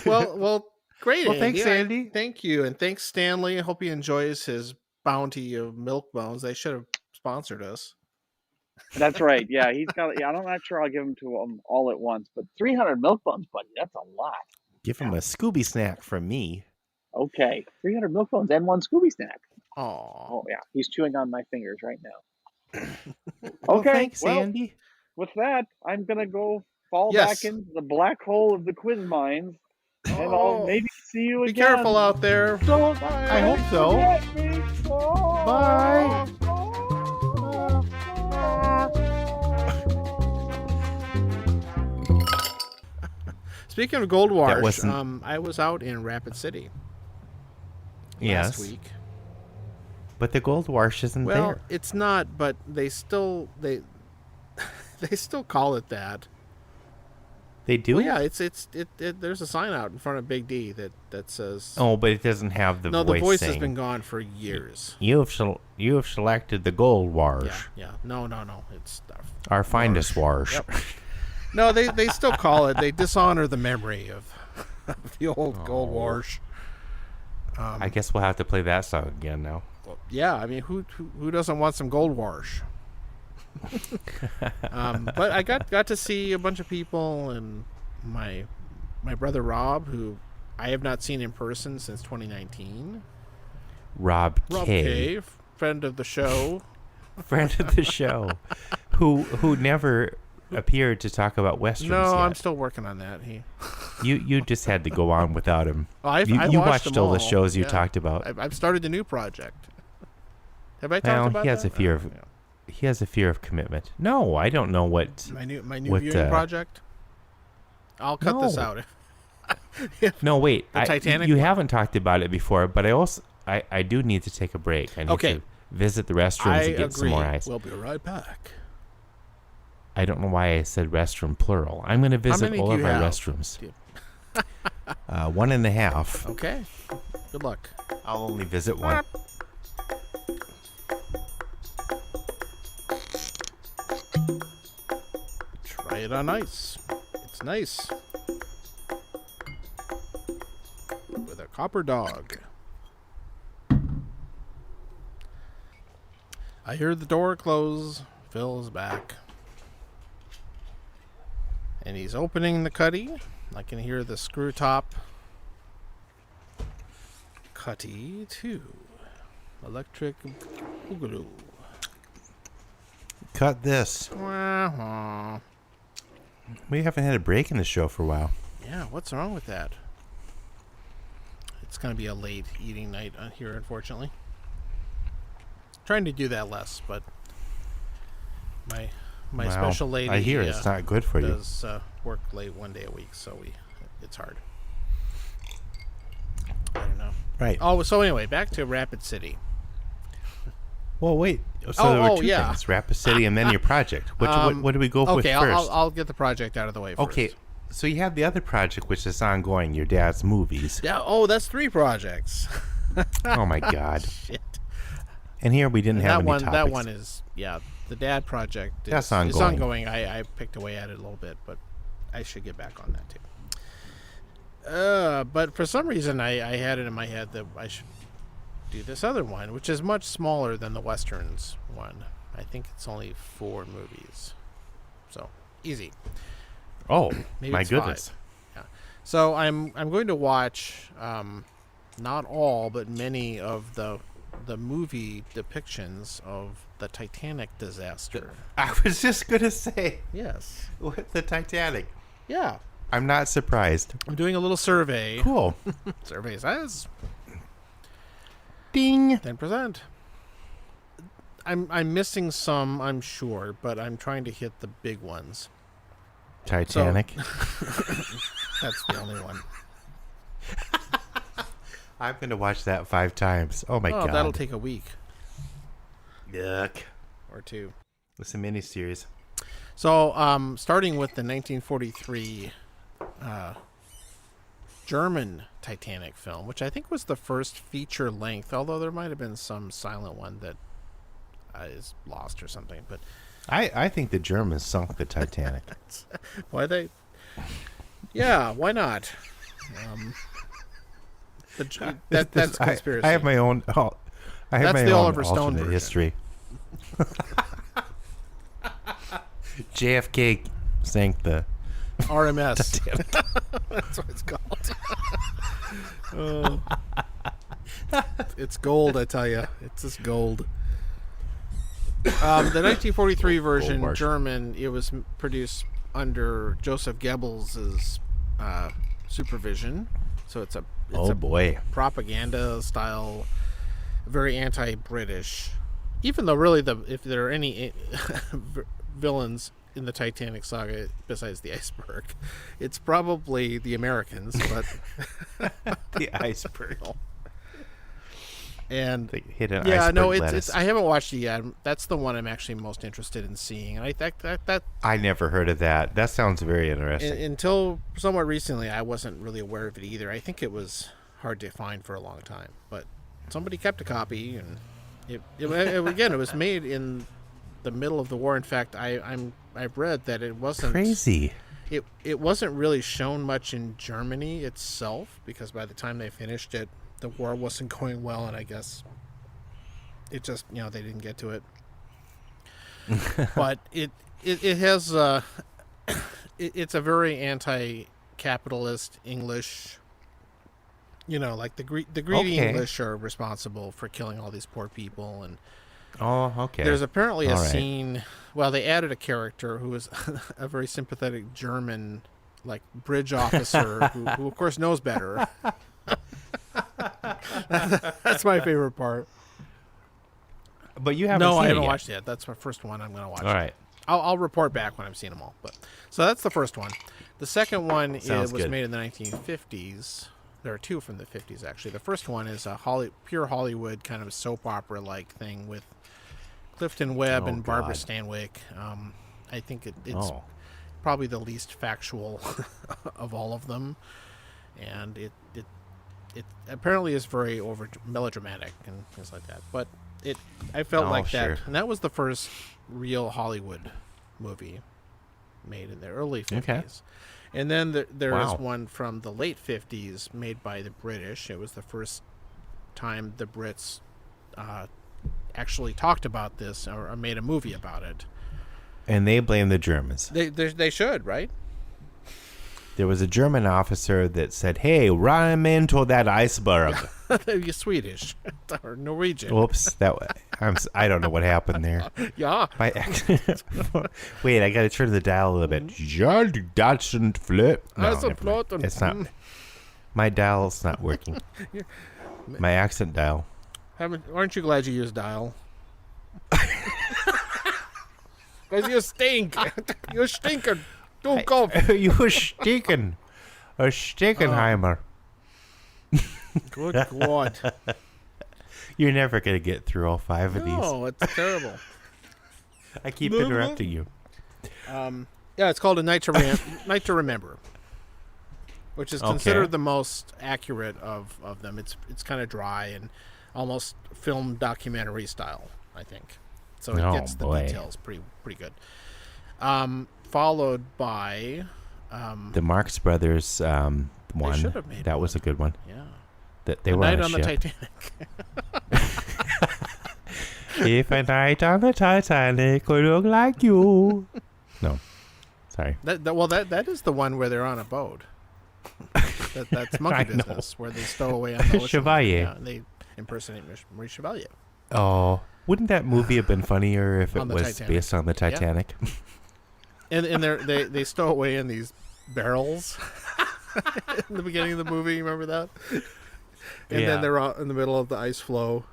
well, great. Well, thanks, Andy. Thank you, and thanks, Stanley. I hope he enjoys his bounty of milk bones. They should have sponsored us. That's right. Yeah, he's got. Yeah, I'm not sure I'll give him to him all at once, but 300 milk bones, buddy. That's a lot. Give him a Scooby snack from me. Okay, 300 milk bones and 1 Scooby snack. Oh, Oh yeah, he's chewing on my fingers right now. Well, Okay, thanks, well, Andy. with that, I'm gonna go fall Yes. back into the black hole of the quiz minds, and I'll Oh. maybe see you be again. careful out there. Don't I hope so. forget me. Bye. Speaking of Gold Wash, wasn't- I was out in Rapid City Yes. last week. But the gold wash isn't Well, there. it's not, but they still they still call it that. They do? Well, yeah, it's there's a sign out in front of Big D that says Oh, but it doesn't have the no. voice The voice saying, has been gone for years. you have selected the gold wash. Yeah. No. It's Our finest wash. Yep. No, they still call it. They dishonor the memory of the old Gold Wash. I guess we'll have to play that song again now. Yeah, I mean, who doesn't want some Gold Wash? But I got to see a bunch of people, and my brother Rob, who I have not seen in person since 2019. Rob Rob K, K, friend of the show. friend of the show, who never appeared to talk about westerns No, yet. I'm still working on that. You just had to go on without him. I You watched watched them all the shows you Yeah. talked about. I've started the new project. Have I talked Well, about he has that? a fear of Yeah. he has a fear of commitment. No, I don't know what. My new What, viewing project. I'll cut this No. out. No, wait. The Titanic You one. haven't talked about it before, but I do need to take a break. I need Okay. to visit the restrooms I and get agree. some more ice. We'll be right back. I don't know why I said restroom plural. I'm going to visit many all do of you our have? restrooms. 1.5. Okay. Good luck. I'll only visit one. Try it on ice. It's nice. With a copper dog. I hear the door close. Phil's back. And he's opening the cutty. I can hear the screw top. Cutty 2. Electric boogaloo. Cut this. Wah-wah. We haven't had a break in the show for a while. Yeah, what's wrong with that? It's going to be a late eating night here, unfortunately. Trying to do that less, but my Well, special lady I hear it's not good for you. does work late one day a week, so it's hard. I don't know. Right. Oh, so anyway, back to Rapid City. Well, wait. So there were two yeah. things: Rapid City and then your project. What do we go with Okay, first? I'll get the project out of the way first. Okay. So you have the other project, which is ongoing. Your dad's movies. Yeah. Oh, that's 3 projects. Oh my God. Shit. And here we didn't have any topics. That one is the dad project. That's Is ongoing. ongoing. I picked away at it a little bit, but I should get back on that too. But for some reason I had it in my head that I should do this other one, which is much smaller than the Westerns one. I think it's only 4 movies, so easy. Oh, Maybe my it's goodness. 5. Yeah. So I'm going to watch not all but many of the movie depictions of the Titanic disaster. I was just gonna say, Yes. with the Titanic. Yeah. I'm not surprised. I'm doing a little survey. Cool. Survey says Ding. 10%. I'm missing some, I'm sure, but I'm trying to hit the big ones. Titanic. That's the only one. I'm gonna watch that 5 times. Oh my God. That'll take a week Yuck. or 2. It's a miniseries. So, starting with the 1943 German Titanic film, which I think was the first feature length, although there might have been some silent one that is lost or something. But I think the Germans sunk the Titanic. why they? Yeah, why not? That's conspiracy. I have my own. I have That's my the own Oliver Stone alternate version. history. JFK sank the RMS. That's what it's called. Oh. It's gold, I tell you. It's just gold. The 1943 version, Gold German, it was produced under Joseph Goebbels' supervision. So it's a boy. propaganda style, very anti-British. Even though really if there are any villains in the Titanic saga besides the iceberg, it's probably the Americans, but The iceberg. and They hit an yeah, iceberg no, lettuce. it's I haven't watched it yet. That's the one I'm actually most interested in seeing, and I think that I never heard of that. That sounds very interesting. until somewhat recently, I wasn't really aware of it either. I think it was hard to find for a long time, but somebody kept a copy, and again, it was made in the middle of the war. In fact, I've read that it wasn't Crazy. It wasn't really shown much in Germany itself, because by the time they finished it, the war wasn't going well, and I guess it just they didn't get to it. But it has it's a very anti-capitalist English. Like the greedy Okay. English are responsible for killing all these poor people, and Oh, okay. there's apparently a All right. scene. Well, they added a character who was a very sympathetic German, like bridge officer, who of course knows better. That's my favorite part. But you haven't No, seen I it haven't yet. watched it yet. That's my first one I'm going to watch. All right. I'll report back when I've seen them all. But so that's the first one. The second one Sounds was good. made in the 1950s. There are 2 from the 50s actually. The first one is a pure Hollywood kind of soap opera like thing with Clifton Webb Oh, and Barbara God. Stanwyck. I think it's Oh. probably the least factual of all of them, and it apparently is very over melodramatic and things like that. But I felt Oh, like that, sure. and that was the first real Hollywood movie. made in the early 50s. Okay. And then there is Wow. one from the late 50s made by the British. It was the first time the Brits actually talked about this or made a movie about it. And they blame the Germans. They should, right? There was a German officer that said, "Hey, run into that iceberg." You're Swedish or Norwegian. Whoops, I don't know what happened there. Yeah. My Wait, I got to turn the dial a little bit. Ja, doesn't flip. No, That's a never mind. plot. It's not. My dial's not working. My accent dial. Aren't you glad you used dial? Because you stink. You stinker. Don't go. You were stinking. A Stinkenheimer. Good God. You're never going to get through all 5 of these. No, it's terrible. I keep interrupting you. Yeah, it's called A Night to Remember, which is considered the most accurate of them. It's kind of dry and almost film documentary style, I think. So it gets the details pretty good. Followed by the Marx Brothers one. should have made that was a good one. Yeah. That they A were Night on on a the ship. Titanic. If a night on the Titanic could look like you. No, sorry. That is the one where they're on a boat. That's Monkey Business, where they stow away on the ocean. Chevalier. Yeah, and they impersonate Marie Chevalier. Oh, wouldn't that movie have been funnier if it On the was Titanic. based on the Titanic? And they stow away in these barrels in the beginning of the movie. You remember that? And Yeah. then they're out in the middle of the ice flow,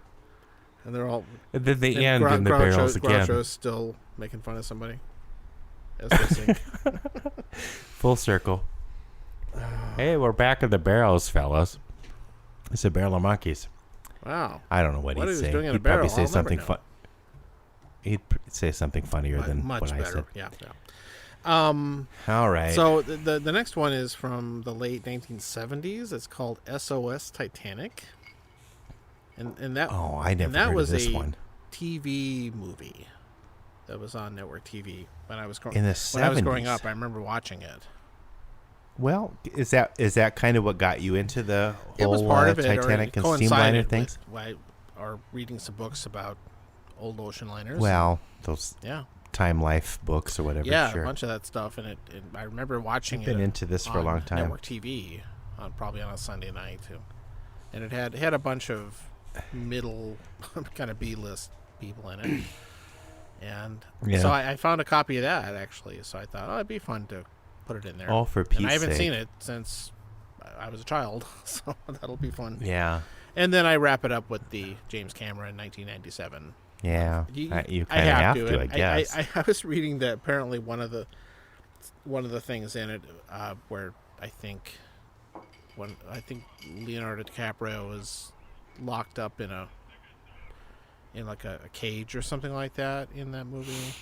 and they're all. And then they and end in the barrels again. Groucho's still making fun of somebody as they sink. Full circle. Hey, we're back in the barrels, fellas. It's a barrel of monkeys. Wow. I don't know what What he'd he was say. doing in a He'd probably barrel, say I'll never something know. fun. He'd say something funnier than Much what I better. said. Yeah. All right. So the next one is from the late 1970s. It's called SOS Titanic, and that I never that heard was of this a one. TV movie that was on network TV when I was growing In the when I was growing 70s? up. I remember watching it. Well, is that kind of what got you into the It was whole part of it, Titanic or and it steamliner coincided things? or reading some books about old ocean liners. Well, those yeah, Time Life books or whatever. yeah, sure. a bunch of that stuff, and I remember watching I've been it. into this for a on long time. Network TV, probably on a Sunday night too, and it had a bunch of middle kind of B-list people in it, and Yeah. so I found a copy of that actually. So I thought, it'd be fun to put it in there. Oh, for and Pete's I haven't sake. seen it since I was a child, so that'll be fun. Yeah. And then I wrap it up with the James Cameron 1997. Yeah. You You kind of have to, I guess. I was reading that apparently one of the things in it where I think Leonardo DiCaprio is locked up in like a cage or something like that in that movie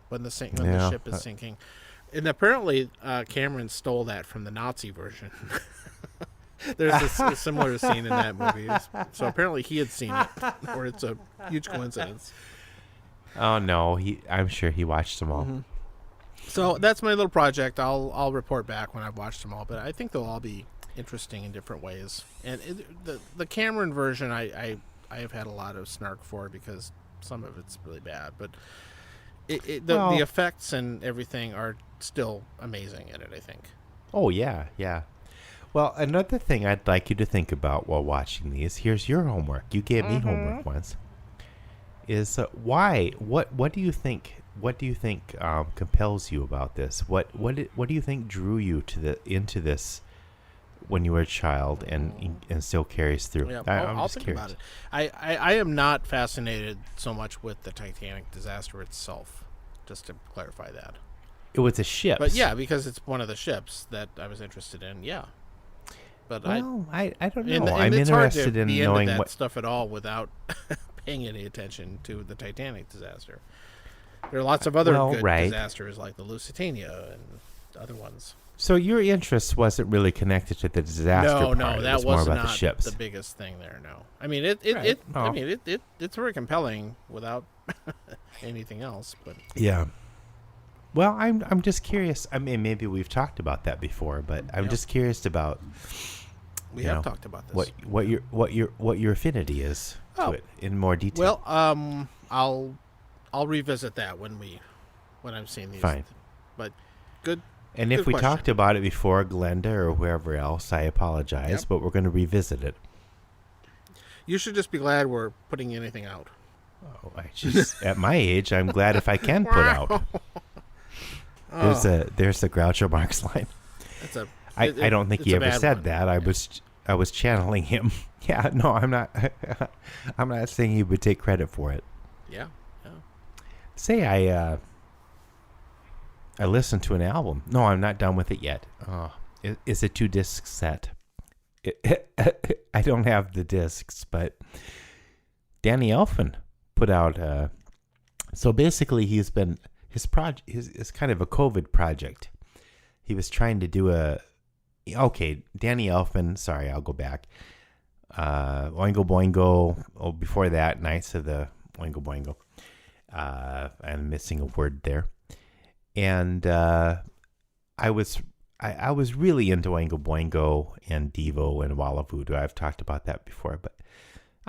when the ship is sinking. And apparently Cameron stole that from the Nazi version. There's a similar scene in that movie. So apparently he had seen it, or it's a huge coincidence. Oh no, I'm sure he watched them all. Mm-hmm. So that's my little project. I'll report back when I've watched them all, but I think they'll all be interesting in different ways. And the Cameron version, I have had a lot of snark for because some of it's really bad, but the effects and everything are still amazing in it, I think. Oh yeah, yeah. Well, another thing I'd like you to think about while watching these. Here's your homework. You gave me homework once. Is why? What do you think? What do you think compels you about this? What do you think drew you into this when you were a child and still carries through? Yeah, I'm I'll just think curious. about it. I am not fascinated so much with the Titanic disaster itself, just to clarify that. It was a ship. But yeah, because it's one of the ships that I was interested in. Yeah, but I don't know. and I'm it's hard interested to in be knowing into that what. stuff at all without paying any attention to the Titanic disaster. There are lots of other good disasters like the Lusitania and other ones. So your interest wasn't really connected to the disaster part. No, that it was more was about not the ships. the biggest thing there. No, I mean it's very compelling without anything else. But Yeah. Well, I'm just curious. I mean, maybe we've talked about that before, but I'm just curious about We have talked about this. What your affinity is to it in more detail. Well, I'll revisit that when I'm seeing these. Fine. But good. And good if we question. talked about it before, Glenda or whoever else, I apologize, but we're going to revisit it. You should just be glad we're putting anything out. Oh, at my age, I'm glad if I can put out. There's the Groucho Marx line. I don't think he ever said that. I was channeling him. Yeah, no, I'm not. I'm not saying he would take credit for it. Yeah. Say I listened to an album. No, I'm not done with it yet. Is it 2-disc set? I don't have the discs, but Danny Elfman put out. So basically, he's been his project is kind of a COVID project. He was trying to do Danny Elfman. Sorry, I'll go back. Oingo Boingo. Oh, before that, Knights of the Oingo Boingo. I'm missing a word there. And I was really into Oingo Boingo and Devo and Walla Voodoo. I've talked about that before, but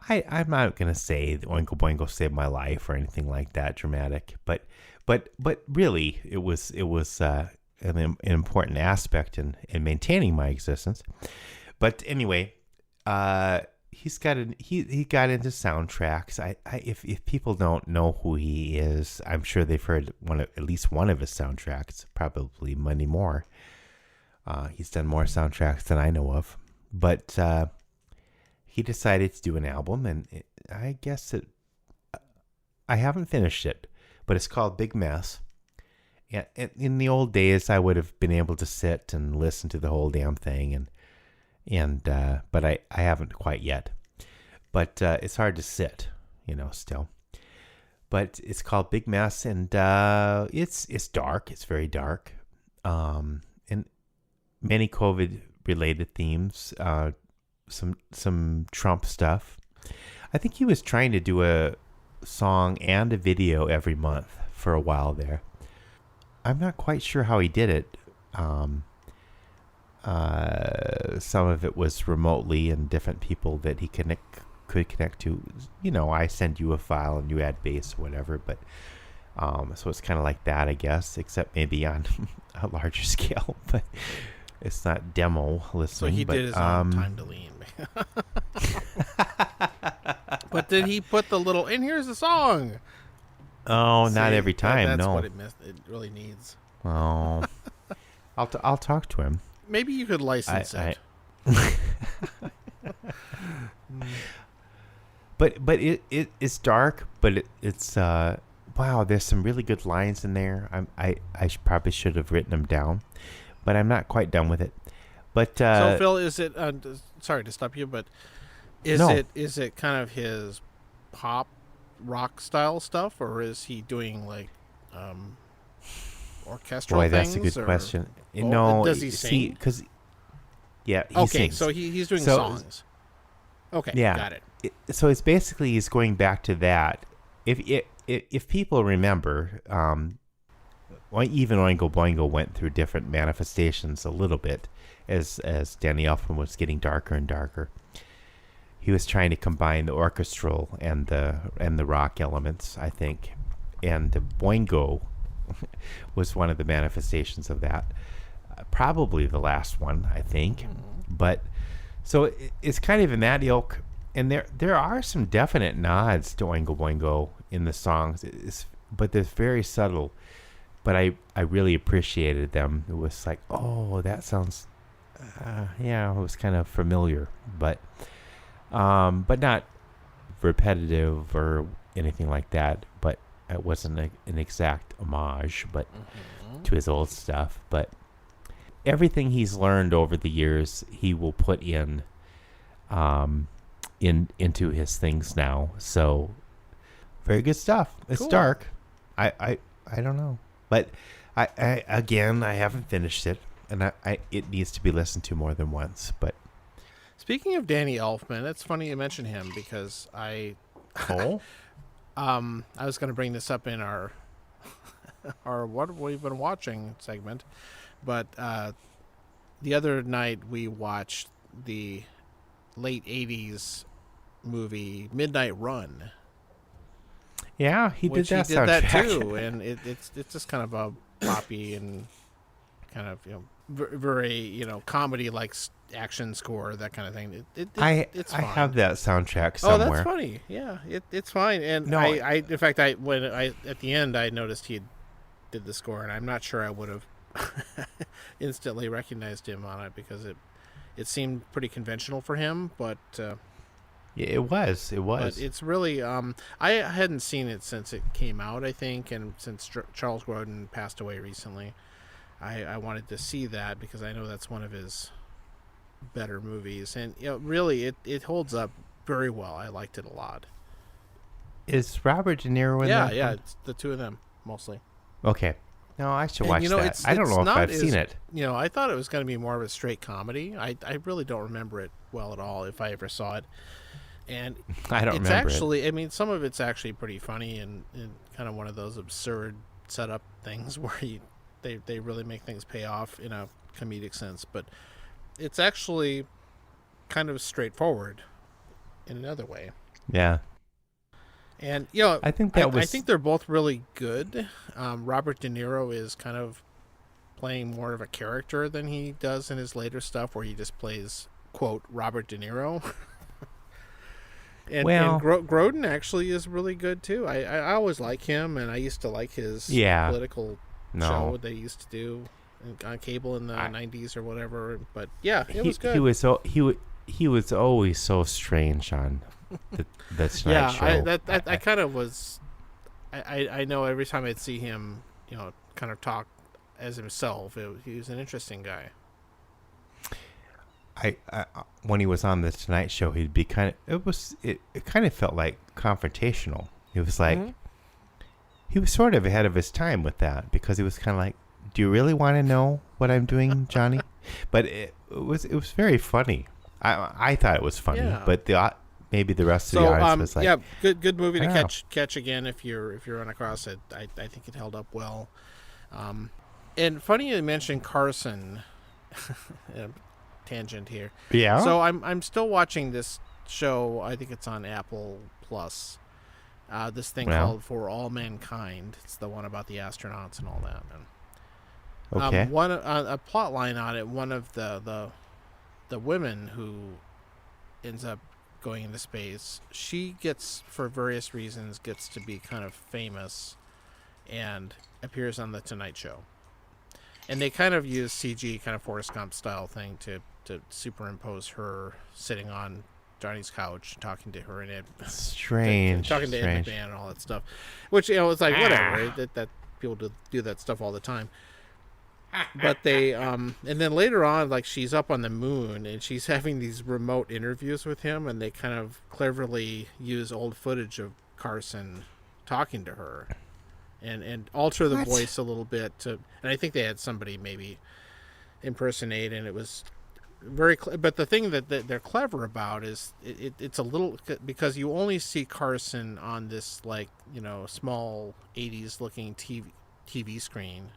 I'm not going to say that Oingo Boingo saved my life or anything like that dramatic. But really, it was an important aspect in maintaining my existence. But anyway, he got into soundtracks. If people don't know who he is, I'm sure they've heard at least one of his soundtracks, probably many more. He's done more soundtracks than I know of, but he decided to do an album, and I guess I haven't finished it, but it's called Big Mess. And in the old days, I would have been able to sit and listen to the whole damn thing, but I haven't quite yet. But it's hard to sit, still. But it's called Big Mess, and it's dark. It's very dark, and many COVID-related themes. Some Trump stuff. I think he was trying to do a song and a video every month for a while there. I'm not quite sure how he did it. Some of it was remotely and different people that he could connect to. I send you a file and you add bass or whatever, but so it's kind of like that, I guess, except maybe on a larger scale, but it's not demo listening. So he did his own Time to Lean. But did he put the little, and here's the song? Oh, not every time, that's no. what it really needs. Oh, I'll talk to him. Maybe you could license it. But it's dark, but it's wow. There's some really good lines in there. I probably should have written them down, but I'm not quite done with it. But so Phil, is it? Sorry to stop you, but is it kind of his pop rock style stuff, or is he doing like orchestral boy, things? That's a good question. Does he sing? Because he sings. So he's doing songs. Okay, yeah, got it. So it's basically he's going back to that. If people remember, even Oingo Boingo went through different manifestations a little bit as Danny Elfman was getting darker and darker. He was trying to combine the orchestral and the rock elements, I think, and the Boingo was one of the manifestations of that. Probably the last one, I think. But so it's kind of in that ilk, and there are some definite nods to Oingo Boingo in the songs, but they're very subtle. But I really appreciated them. It was like, oh, that sounds, it was kind of familiar, but not repetitive or anything like that. But it wasn't an exact homage, but to his old stuff. But everything he's learned over the years, he will put into his things now. So very good stuff. It's cool. Dark. I don't know. But I haven't finished it, and it needs to be listened to more than once. But speaking of Danny Elfman, it's funny you mention him because I was going to bring this up in our or what we've been watching segment. But the other night we watched the late 80s movie Midnight Run. Yeah, he did that he did soundtrack. that too, and it's just kind of a poppy and kind of very comedy like action score, that kind of thing. It's fun. I have that soundtrack somewhere. Oh, that's funny. Yeah, it's fine. And No, I in fact when I at the end I noticed he did the score, and I'm not sure I would have instantly recognized him on it because it seemed pretty conventional for him, but. Yeah, it was. But it's really, I hadn't seen it since it came out, I think, and since Charles Grodin passed away recently. I wanted to see that because I know that's one of his better movies. And, really, it holds up very well. I liked it a lot. Is Robert De Niro in that? Yeah, it's the two of them, mostly. Okay. No, I should watch that. I don't know if I've seen it. I thought it was going to be more of a straight comedy. I really don't remember it well at all, if I ever saw it. And I don't it's remember actually, I mean, some of it's actually pretty funny and kind of one of those absurd setup things where they really make things pay off in a comedic sense. But it's actually kind of straightforward in another way. Yeah. And, I think I think they're both really good. Robert De Niro is kind of playing more of a character than he does in his later stuff where he just plays, quote, Robert De Niro. And Grodin actually is really good too. I always like him, and I used to like his political show they used to do on cable in the 90s or whatever. But yeah, it was good. He was always so strange on the Tonight Show. I kind of was. I know every time I'd see him, kind of talk as himself, he was an interesting guy. I when he was on the Tonight Show, he'd be kind of it kind of felt like confrontational. It was like he was sort of ahead of his time with that because he was kind of like, "Do you really want to know what I'm doing, Johnny?" But it was very funny. I thought it was funny, but maybe the rest of the audience was like, good movie to catch again if you run across it. I think it held up well. And funny you mentioned Carson. Tangent here. Yeah. So I'm still watching this show. I think it's on Apple Plus. This thing called For All Mankind. It's the one about the astronauts and all that. And, okay. A plot line on it. One of the women who ends up going into space, she gets, for various reasons, gets to be kind of famous and appears on the Tonight Show. And they kind of use CG, kind of Forrest Gump style thing to superimpose her sitting on Johnny's couch, talking to her in it. Strange. Talking to Ed McMahon and all that stuff. Which, it's like, whatever. That people do that stuff all the time. But they, and then later on, like, she's up on the moon and she's having these remote interviews with him, and they kind of cleverly use old footage of Carson talking to her. And alter the voice a little bit and I think they had somebody maybe impersonate, and it was very but the thing that they're clever about is it's a little, because you only see Carson on this small 80s looking TV screen,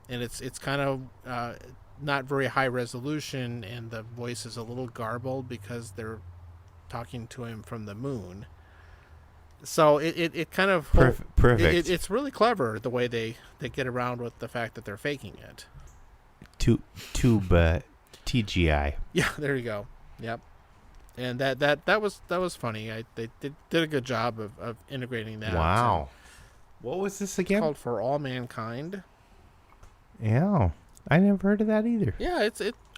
and it's kind of not very high resolution, and the voice is a little garbled because they're talking to him from the moon. So it kind of perfect. It's really clever the way they get around with the fact that they're faking it. Tube TGI. Yeah, there you go. Yep. And that was funny. They did a good job of integrating that. Wow. What was this again? It's called For All Mankind. Yeah, I never heard of that either. Yeah,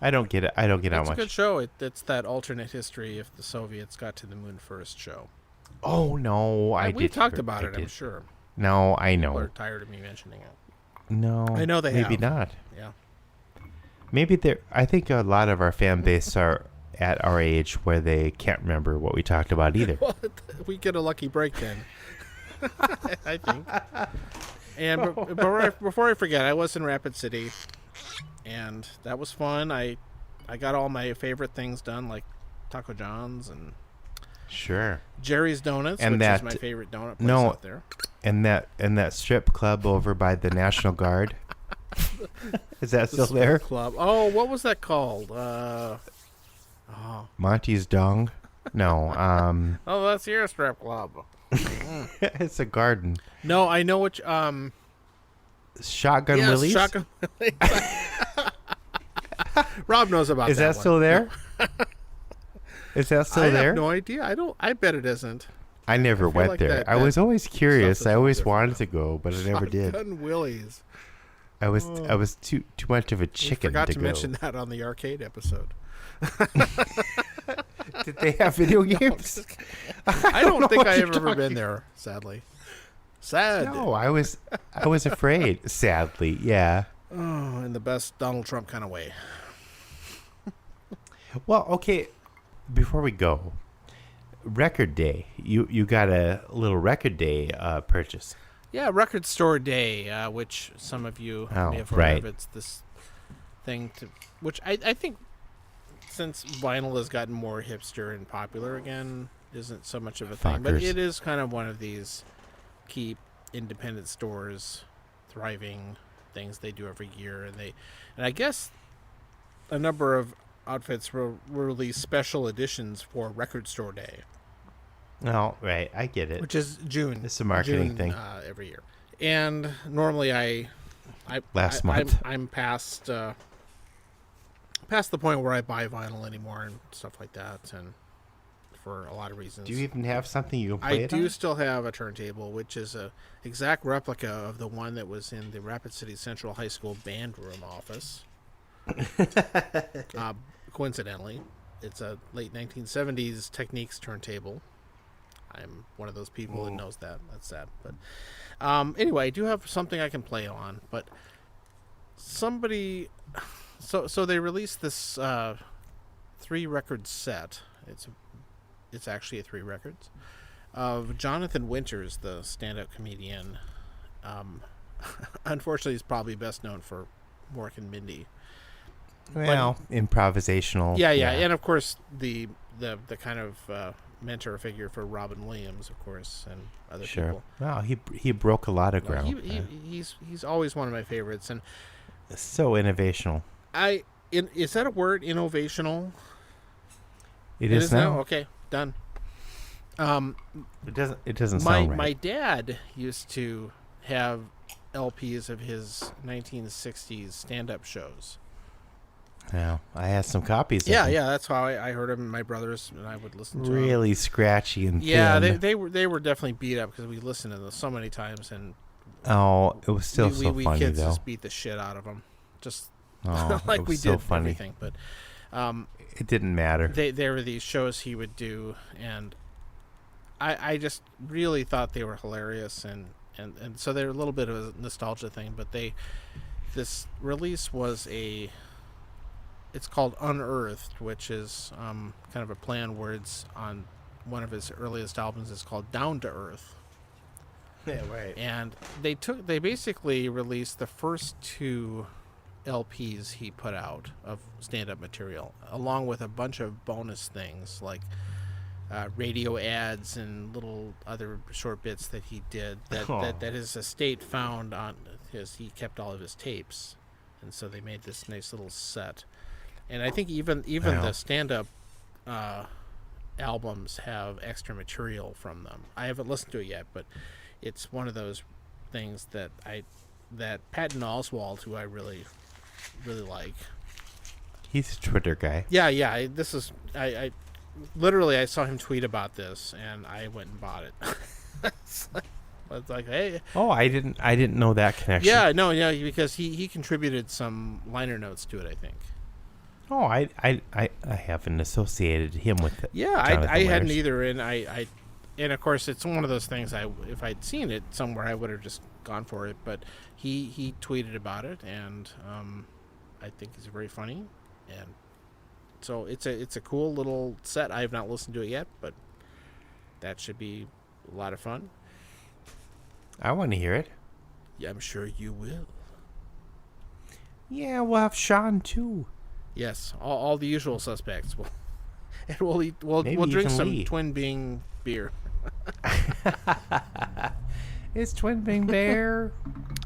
I don't get it. How much. It's a good show. It's that alternate history if the Soviets got to the moon first show. Oh no, we talked about it. I'm sure. No, I know. People are tired of me mentioning it. No, I know they maybe have. not. Yeah. Maybe I think a lot of our fan base are at our age where they can't remember what we talked about either. Well, we get a lucky break then. I think. And before I forget, I was in Rapid City, and that was fun. I got all my favorite things done, like Taco John's, and Sure. Jerry's Donuts, And which that- is my favorite donut place no. out there. And that strip club over by the National Guard. Is that still strip there? Club. Oh, what was that called? Monty's Dong? No. Oh, that's your strip club. It's a garden. No, I know which. Shotgun Yes, Willie's? Shotgun Willie's. Rob knows about Is that that one. still there? Is that still I there? have no idea. I bet it isn't. I never I feel went like there. that- I was that always curious. stuff is I all always different wanted now. to go, but I never did. Shotgun Willie's. I was too much of a We chicken forgot to to go. mention that on the arcade episode. Did they have video games? I don't think what I you're have ever been talking- there. Sadly. Sad. No, I was afraid. Sadly, yeah. Oh, in the best Donald Trump kind of way. Well, okay. Before we go, Record Day. You got a little Record Day purchase. Yeah, Record Store Day, which some of you Oh, may have heard right. of. It's this thing, which I think since vinyl has gotten more hipster and popular again, isn't so much of a thing. But Fuckers. it is kind of one of these keep independent stores thriving things they do every year. And I guess a number of outfits will release special editions for Record Store Day, Oh, right. I get it. which is June. It's a marketing June, thing. Every year. And normally Last month. I'm past the point where I buy vinyl anymore and stuff like that, and for a lot of reasons. Do you even have something you can play I it do on? still have a turntable, which is a exact replica of the one that was in the Rapid City Central High School band room office. Coincidentally, it's a late 1970s Techniques turntable. I'm one of those people that knows that. That's sad. But anyway, I do have something I can play on. But somebody... So they released this 3-record set. It's actually 3 records of Jonathan Winters, the stand-up comedian. Unfortunately, he's probably best known for Mork and Mindy. Well, improvisational. Yeah, and of course the kind of mentor figure for Robin Williams, of course, and other Sure. people. Wow, he broke a lot of ground. He's always one of my favorites, and So innovational. is that a word? Innovational. It is now. Okay, done. It doesn't My sound right. my dad used to have LPs of his 1960s stand-up shows. Yeah, I had some copies. of Yeah, them. yeah, that's how I heard him. My brothers and I would listen to them. Really scratchy and Yeah, thin. they were definitely beat up because we listened to them so many times, and Oh, it was still so we funny kids though. just beat the shit out of them, just Oh, like it was we so did funny. everything. But It didn't matter. there were these shows he would do, and I just really thought they were hilarious, and so they're a little bit of a nostalgia thing. But this release was it's called Unearthed, which is kind of a play on words on one of his earliest albums. It's called Down to Earth. Yeah, right. And they basically released the first 2 LPs he put out of stand-up material, along with a bunch of bonus things like radio ads and little other short bits that he did that his estate found on he kept all of his tapes, and so they made this nice little set. And I think even Wow. the stand-up albums have extra material from them. I haven't listened to it yet, but it's one of those things that Patton Oswalt, who I really, really like. He's a Twitter guy. Yeah. I literally I saw him tweet about this, and I went and bought it. It's like, hey. Oh, I didn't know that connection. Yeah, because he contributed some liner notes to it, I think. Oh, I haven't associated him with it. Yeah, Jonathan I hadn't Winters. either, and of course it's one of those things. If I'd seen it somewhere, I would have just gone for it. But he tweeted about it, and I think it's very funny, and so it's a cool little set. I have not listened to it yet, but that should be a lot of fun. I want to hear it. Yeah, I'm sure you will. Yeah, we'll have Sean too. Yes, all the usual suspects will. and we'll eat. We'll Maybe drink even some Lee. Twin Bing beer. It's Twin Bing Bear.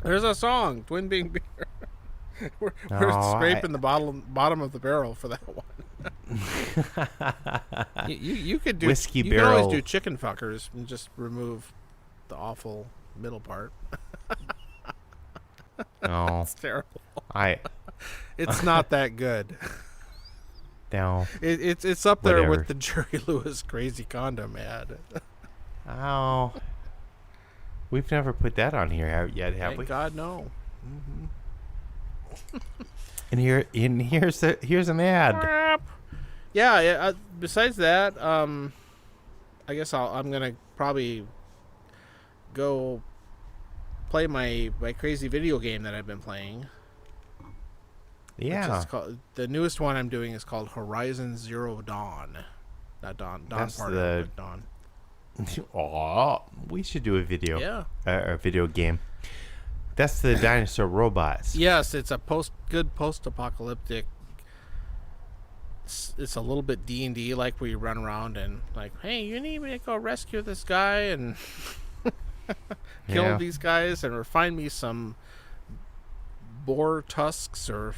There's a song, Twin Bing beer. we're Oh, scraping the bottom of the barrel for that one. you could do Whiskey you barrel. can always do chicken fuckers and just remove the awful middle part. Oh, It's terrible. It's not that good. No. It's up there Whatever. with the Jerry Lewis crazy condom ad. Oh. We've never put that on here yet, have we? Thank God, no. And here's an ad. Yeah. Besides that, I guess I'm gonna probably go play my crazy video game that I've been playing. Yeah. The newest one I'm doing is called Horizon Zero Dawn. Not Dawn. Dawn That's part the- of it, but Dawn. Oh, we should do a video. Yeah. A video game. That's the dinosaur robots. Yes, it's a post-apocalyptic. It's a little bit D&D, like where you run around and like, hey, you need me to go rescue this guy and kill Yeah. these guys and or find me some boar tusks or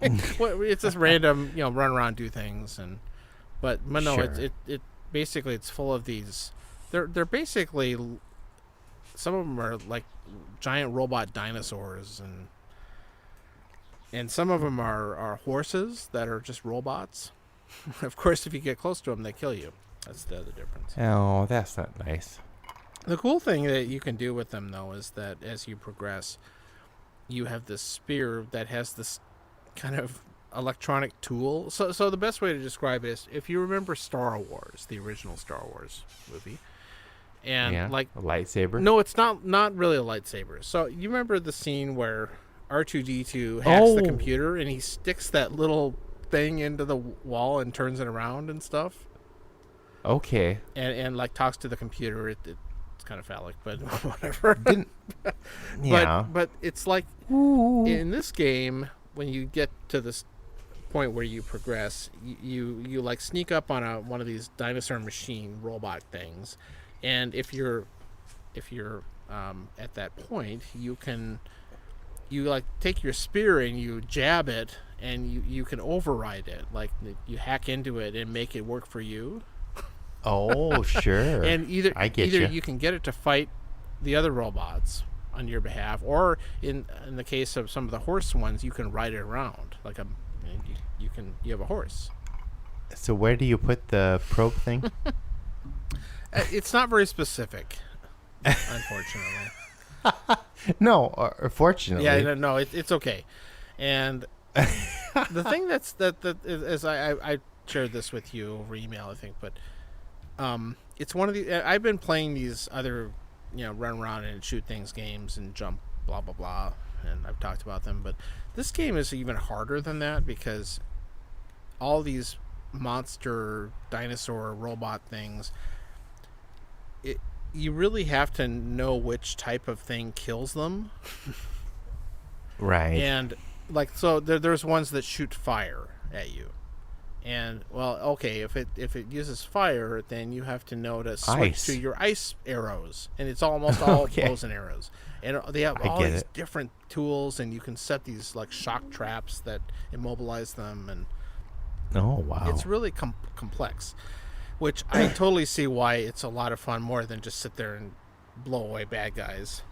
it's just random, run around, do things but no, Sure. it basically it's full of these. They're basically, some of them are like giant robot dinosaurs and some of them are horses that are just robots. Of course, if you get close to them, they kill you. That's the other difference. Oh, that's not nice. The cool thing that you can do with them, though, is that as you progress, you have this spear that has this kind of electronic tool. So the best way to describe it is, if you remember Star Wars, the original Star Wars movie, and like a lightsaber. no, it's not really a lightsaber. So you remember the scene where R2-D2 hacks the computer and he sticks that little thing into the wall and turns it around and stuff, Okay. and like talks to the computer. It's kind of phallic, but whatever. Yeah. But it's like in this game, when you get to this point where you progress, you like sneak up on one of these dinosaur machine robot things, and if you're at that point, you like take your spear and you jab it, and you can override it, like you hack into it and make it work for you. Oh, sure. And either you. you can get it to fight the other robots on your behalf, or in the case of some of the horse ones, you can ride it around like you have a horse. So where do you put the probe thing? It's not very specific, unfortunately. No, fortunately. Yeah, no, it's okay. And the thing that is I shared this with you over email, I think, but it's one of the I've been playing these other run around and shoot things games and jump blah blah blah, and I've talked about them, but this game is even harder than that because all these monster dinosaur robot things, you really have to know which type of thing kills them. Right. And like, so there's ones that shoot fire at you, and well, okay, if it uses fire, then you have to know to switch Ice. to your ice arrows, and it's almost all Okay. bows and arrows, and they have I all get these it. different tools, and you can set these like shock traps that immobilize them, and Oh, wow. it's really complex, which I totally see why it's a lot of fun, more than just sit there and blow away bad guys.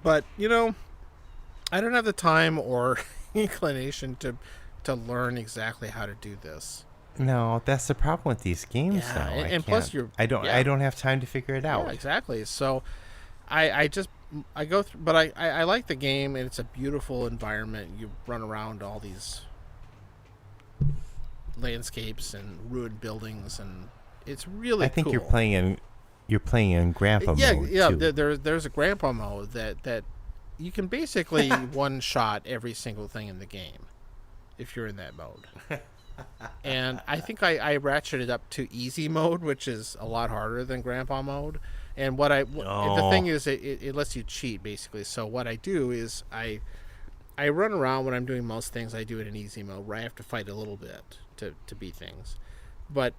But I don't have the time or inclination to learn exactly how to do this. No, that's the problem with these games Yeah, now. and plus I don't have time to figure it out. Yeah, exactly. So I go through, but I like the game, and it's a beautiful environment. You run around all these landscapes and ruined buildings, and it's really I think cool. you're playing in grandpa mode too. There's a grandpa mode that you can basically one shot every single thing in the game if you're in that mode. And I think I ratcheted up to easy mode, which is a lot harder than grandpa mode. And the thing is, it lets you cheat basically. So what I do is I run around when I'm doing most things. I do it in easy mode where I have to fight a little bit, to beat things. But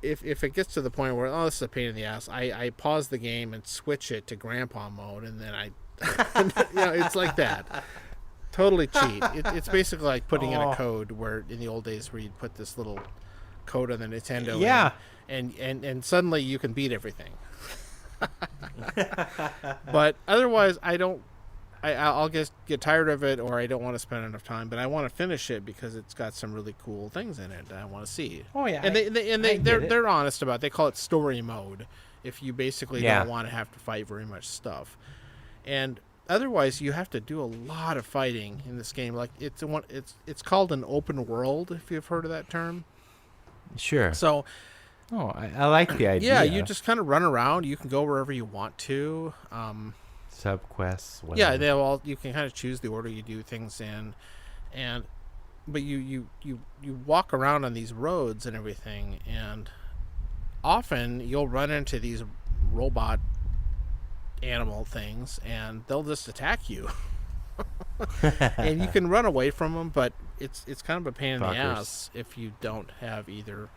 if it gets to the point where, oh, this is a pain in the ass, I pause the game and switch it to grandpa mode, and then I it's like that. Totally cheat. It's basically like putting in a code where in the old days where you'd put this little code on the Nintendo, and suddenly you can beat everything. But otherwise, I'll get tired of it, or I don't want to spend enough time. But I want to finish it because it's got some really cool things in it that I want to see. Oh yeah, and they're honest about it. They call it story mode. If you basically don't want to have to fight very much stuff, and otherwise you have to do a lot of fighting in this game. Like it's called an open world, if you've heard of that term. Sure. So. Oh, I like the idea. Yeah, you just kind of run around. You can go wherever you want to. Subquests. Whatever. Yeah, you can kind of choose the order you do things in, but you walk around on these roads and everything, and often you'll run into these robot animal things, and they'll just attack you. And you can run away from them, but it's kind of a pain in the ass if you don't have either.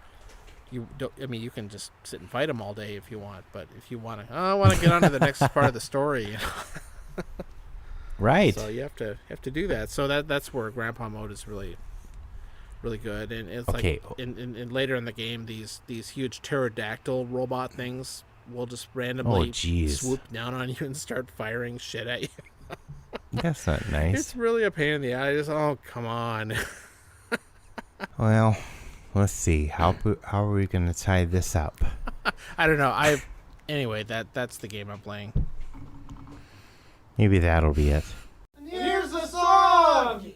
You can just sit and fight them all day if you want, but if you want to, I want to get on to the next part of the story. Right. So you have to do that. So that's where Grandpa mode is really, really good. And it's like in later in the game, these huge pterodactyl robot things will just randomly swoop down on you and start firing shit at you. That's not nice. It's really a pain in the eye. Oh, come on. Well. Let's see. How are we going to tie this up? I don't know. Anyway, that's the game I'm playing. Maybe that'll be it. And here's the song!